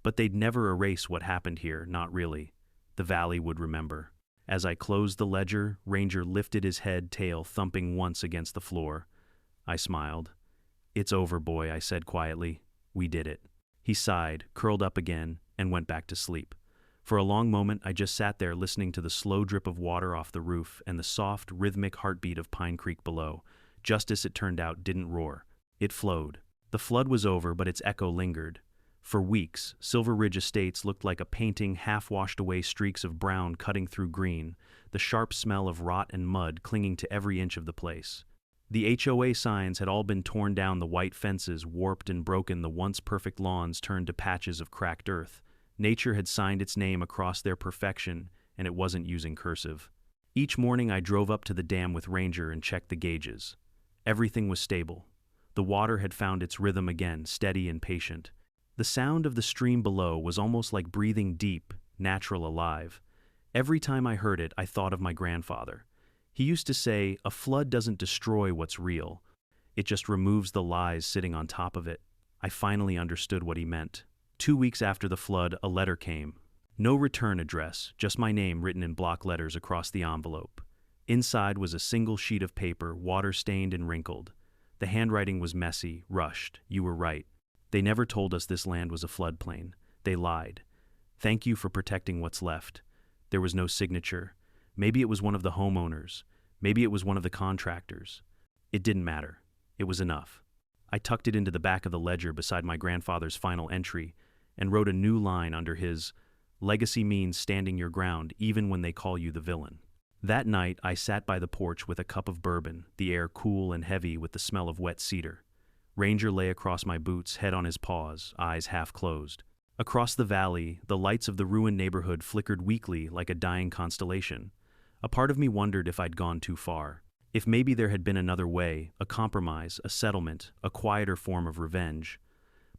But they'd never erase what happened here, not really. The valley would remember. As I closed the ledger, Ranger lifted his head, tail thumping once against the floor. I smiled. "It's over, boy," I said quietly. "We did it." He sighed, curled up again, and went back to sleep. For a long moment, I just sat there listening to the slow drip of water off the roof and the soft, rhythmic heartbeat of Pine Creek below. Justice, it turned out, didn't roar. It flowed. The flood was over, but its echo lingered. For weeks, Silver Ridge Estates looked like a painting, half-washed away, streaks of brown cutting through green, the sharp smell of rot and mud clinging to every inch of the place. The HOA signs had all been torn down, the white fences warped and broken, the once perfect lawns turned to patches of cracked earth. Nature had signed its name across their perfection, and it wasn't using cursive. Each morning I drove up to the dam with Ranger and checked the gauges. Everything was stable. The water had found its rhythm again, steady and patient. The sound of the stream below was almost like breathing deep, natural, alive. Every time I heard it, I thought of my grandfather. He used to say, "A flood doesn't destroy what's real. It just removes the lies sitting on top of it." I finally understood what he meant. 2 weeks after the flood, a letter came. No return address, just my name written in block letters across the envelope. Inside was a single sheet of paper, water-stained and wrinkled. The handwriting was messy, rushed. "You were right. They never told us this land was a floodplain. They lied. Thank you for protecting what's left." There was no signature. Maybe it was one of the homeowners. Maybe it was one of the contractors. It didn't matter. It was enough. I tucked it into the back of the ledger beside my grandfather's final entry and wrote a new line under his, "Legacy means standing your ground even when they call you the villain." That night, I sat by the porch with a cup of bourbon, the air cool and heavy with the smell of wet cedar. Ranger lay across my boots, head on his paws, eyes half closed. Across the valley, the lights of the ruined neighborhood flickered weakly like a dying constellation. A part of me wondered if I'd gone too far. If maybe there had been another way, a compromise, a settlement, a quieter form of revenge.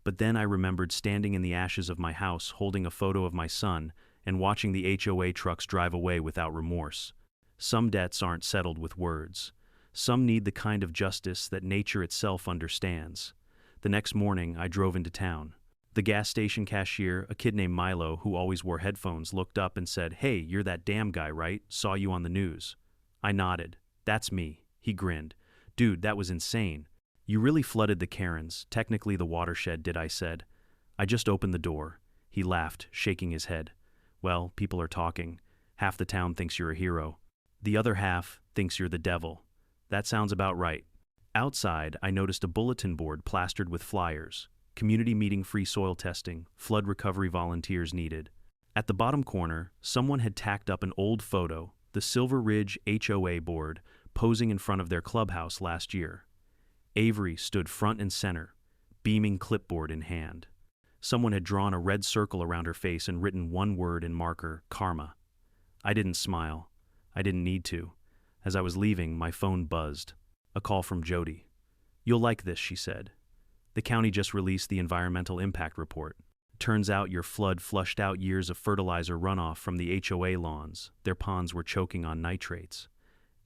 But then I remembered standing in the ashes of my house, holding a photo of my son, and watching the HOA trucks drive away without remorse. Some debts aren't settled with words. Some need the kind of justice that nature itself understands. The next morning, I drove into town. The gas station cashier, a kid named Milo who always wore headphones, looked up and said, "Hey, you're that damn guy, right? Saw you on the news." I nodded. "That's me." He grinned. "Dude, that was insane. You really flooded the Karens, technically the watershed," I said. "I just opened the door." He laughed, shaking his head. "Well, people are talking. Half the town thinks you're a hero. The other half thinks you're the devil." "That sounds about right." Outside, I noticed a bulletin board plastered with flyers. Community meeting, free soil testing, flood recovery volunteers needed. At the bottom corner, someone had tacked up an old photo, the Silver Ridge HOA board, posing in front of their clubhouse last year. Avery stood front and center, beaming clipboard in hand. Someone had drawn a red circle around her face and written one word in marker, "Karma." I didn't smile. I didn't need to. As I was leaving, my phone buzzed. A call from Jody. "You'll like this," she said. "The county just released the environmental impact report. Turns out your flood flushed out years of fertilizer runoff from the HOA lawns. Their ponds were choking on nitrates.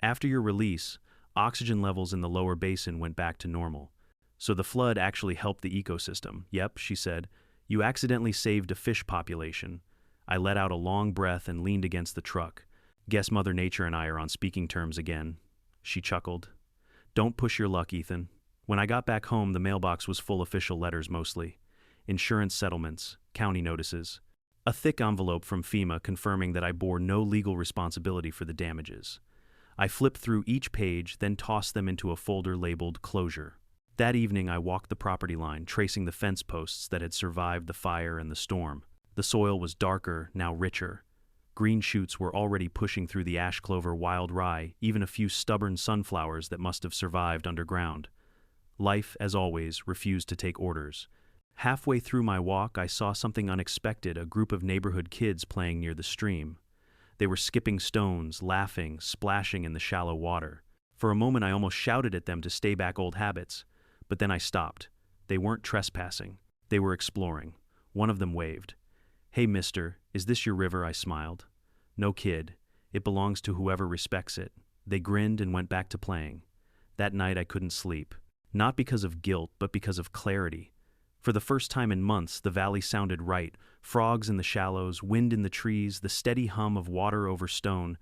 After your release, oxygen levels in the lower basin went back to normal. So the flood actually helped the ecosystem." "Yep," she said. "You accidentally saved a fish population." I let out a long breath and leaned against the truck. "Guess Mother Nature and I are on speaking terms again." She chuckled. "Don't push your luck, Ethan." When I got back home, the mailbox was full official letters mostly. Insurance settlements, county notices. A thick envelope from FEMA confirming that I bore no legal responsibility for the damages. I flipped through each page, then tossed them into a folder labeled "Closure." That evening, I walked the property line, tracing the fence posts that had survived the fire and the storm. The soil was darker, now richer. Green shoots were already pushing through the ash clover, wild rye, even a few stubborn sunflowers that must have survived underground. Life, as always, refused to take orders. Halfway through my walk, I saw something unexpected, a group of neighborhood kids playing near the stream. They were skipping stones, laughing, splashing in the shallow water. For a moment, I almost shouted at them to stay back, old habits. But then I stopped. They weren't trespassing. They were exploring. One of them waved. "Hey, mister, is this your river?" I smiled. "No, kid. It belongs to whoever respects it." They grinned and went back to playing. That night, I couldn't sleep. Not because of guilt, but because of clarity. For the first time in months, the valley sounded right. Frogs in the shallows, wind in the trees, the steady hum of water over stone.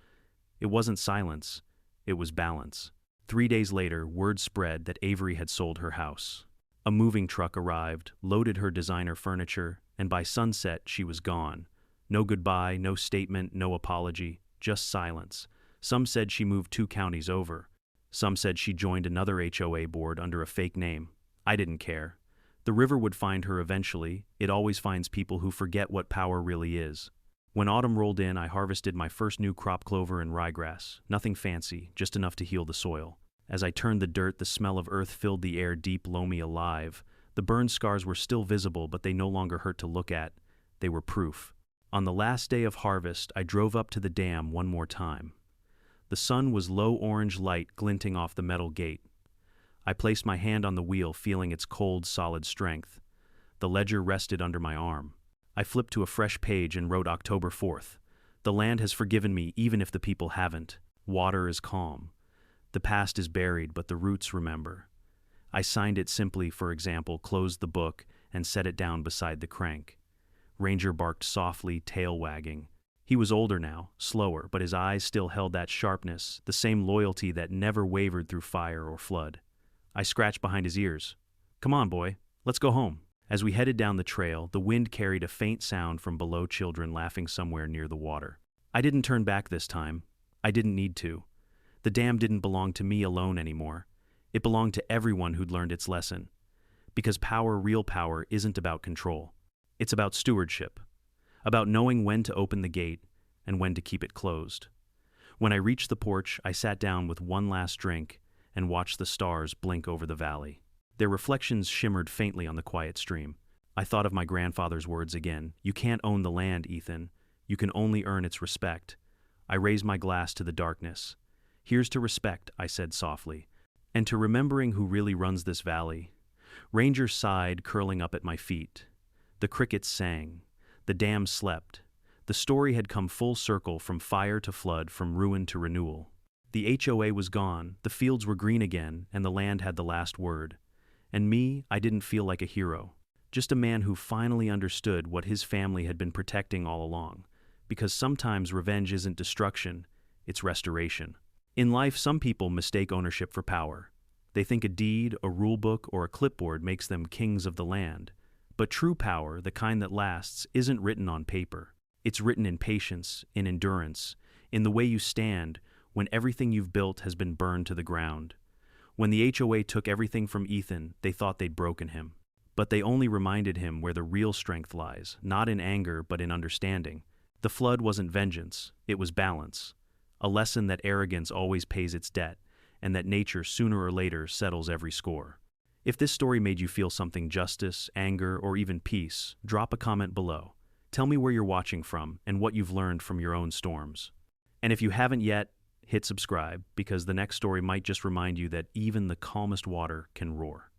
It wasn't silence. It was balance. 3 days later, word spread that Avery had sold her house. A moving truck arrived, loaded her designer furniture, and by sunset, she was gone. No goodbye, no statement, no apology, just silence. Some said she moved 2 counties over. Some said she joined another HOA board under a fake name. I didn't care. The river would find her eventually. It always finds people who forget what power really is. When autumn rolled in, I harvested my first new crop, clover and ryegrass. Nothing fancy, just enough to heal the soil. As I turned the dirt, the smell of earth filled the air, deep, loamy, alive. The burn scars were still visible, but they no longer hurt to look at. They were proof. On the last day of harvest, I drove up to the dam one more time. The sun was low orange light glinting off the metal gate. I placed my hand on the wheel, feeling its cold, solid strength. The ledger rested under my arm. I flipped to a fresh page and wrote October 4th. "The land has forgiven me, even if the people haven't." Water is calm. The past is buried, but the roots remember. I signed it simply, for example, closed the book, and set it down beside the crank. Ranger barked softly, tail wagging. He was older now, slower, but his eyes still held that sharpness, the same loyalty that never wavered through fire or flood. I scratched behind his ears. "Come on, boy, let's go home." As we headed down the trail, the wind carried a faint sound from below, children laughing somewhere near the water. I didn't turn back this time. I didn't need to. The dam didn't belong to me alone anymore. It belonged to everyone who'd learned its lesson. Because power, real power, isn't about control. It's about stewardship. About knowing when to open the gate and when to keep it closed. When I reached the porch, I sat down with one last drink and watched the stars blink over the valley. Their reflections shimmered faintly on the quiet stream. I thought of my grandfather's words again. "You can't own the land, Ethan. You can only earn its respect." I raised my glass to the darkness. "Here's to respect," I said softly, "and to remembering who really runs this valley." Ranger sighed, curling up at my feet. The crickets sang. The dam slept. The story had come full circle, from fire to flood, from ruin to renewal. The HOA was gone, the fields were green again, and the land had the last word. And me, I didn't feel like a hero. Just a man who finally understood what his family had been protecting all along. Because sometimes revenge isn't destruction, it's restoration. In life, some people mistake ownership for power. They think a deed, a rule book, or a clipboard makes them kings of the land. But true power, the kind that lasts, isn't written on paper. It's written in patience, in endurance, in the way you stand when everything you've built has been burned to the ground. When the HOA took everything from Ethan, they thought they'd broken him. But they only reminded him where the real strength lies, not in anger, but in understanding. The flood wasn't vengeance, it was balance. A lesson that arrogance always pays its debt, and that nature sooner or later settles every score. If this story made you feel something, justice, anger, or even peace, drop a comment below. Tell me where you're watching from and what you've learned from your own storms. And if you haven't yet, hit subscribe, because the next story might just remind you that even the calmest water can roar.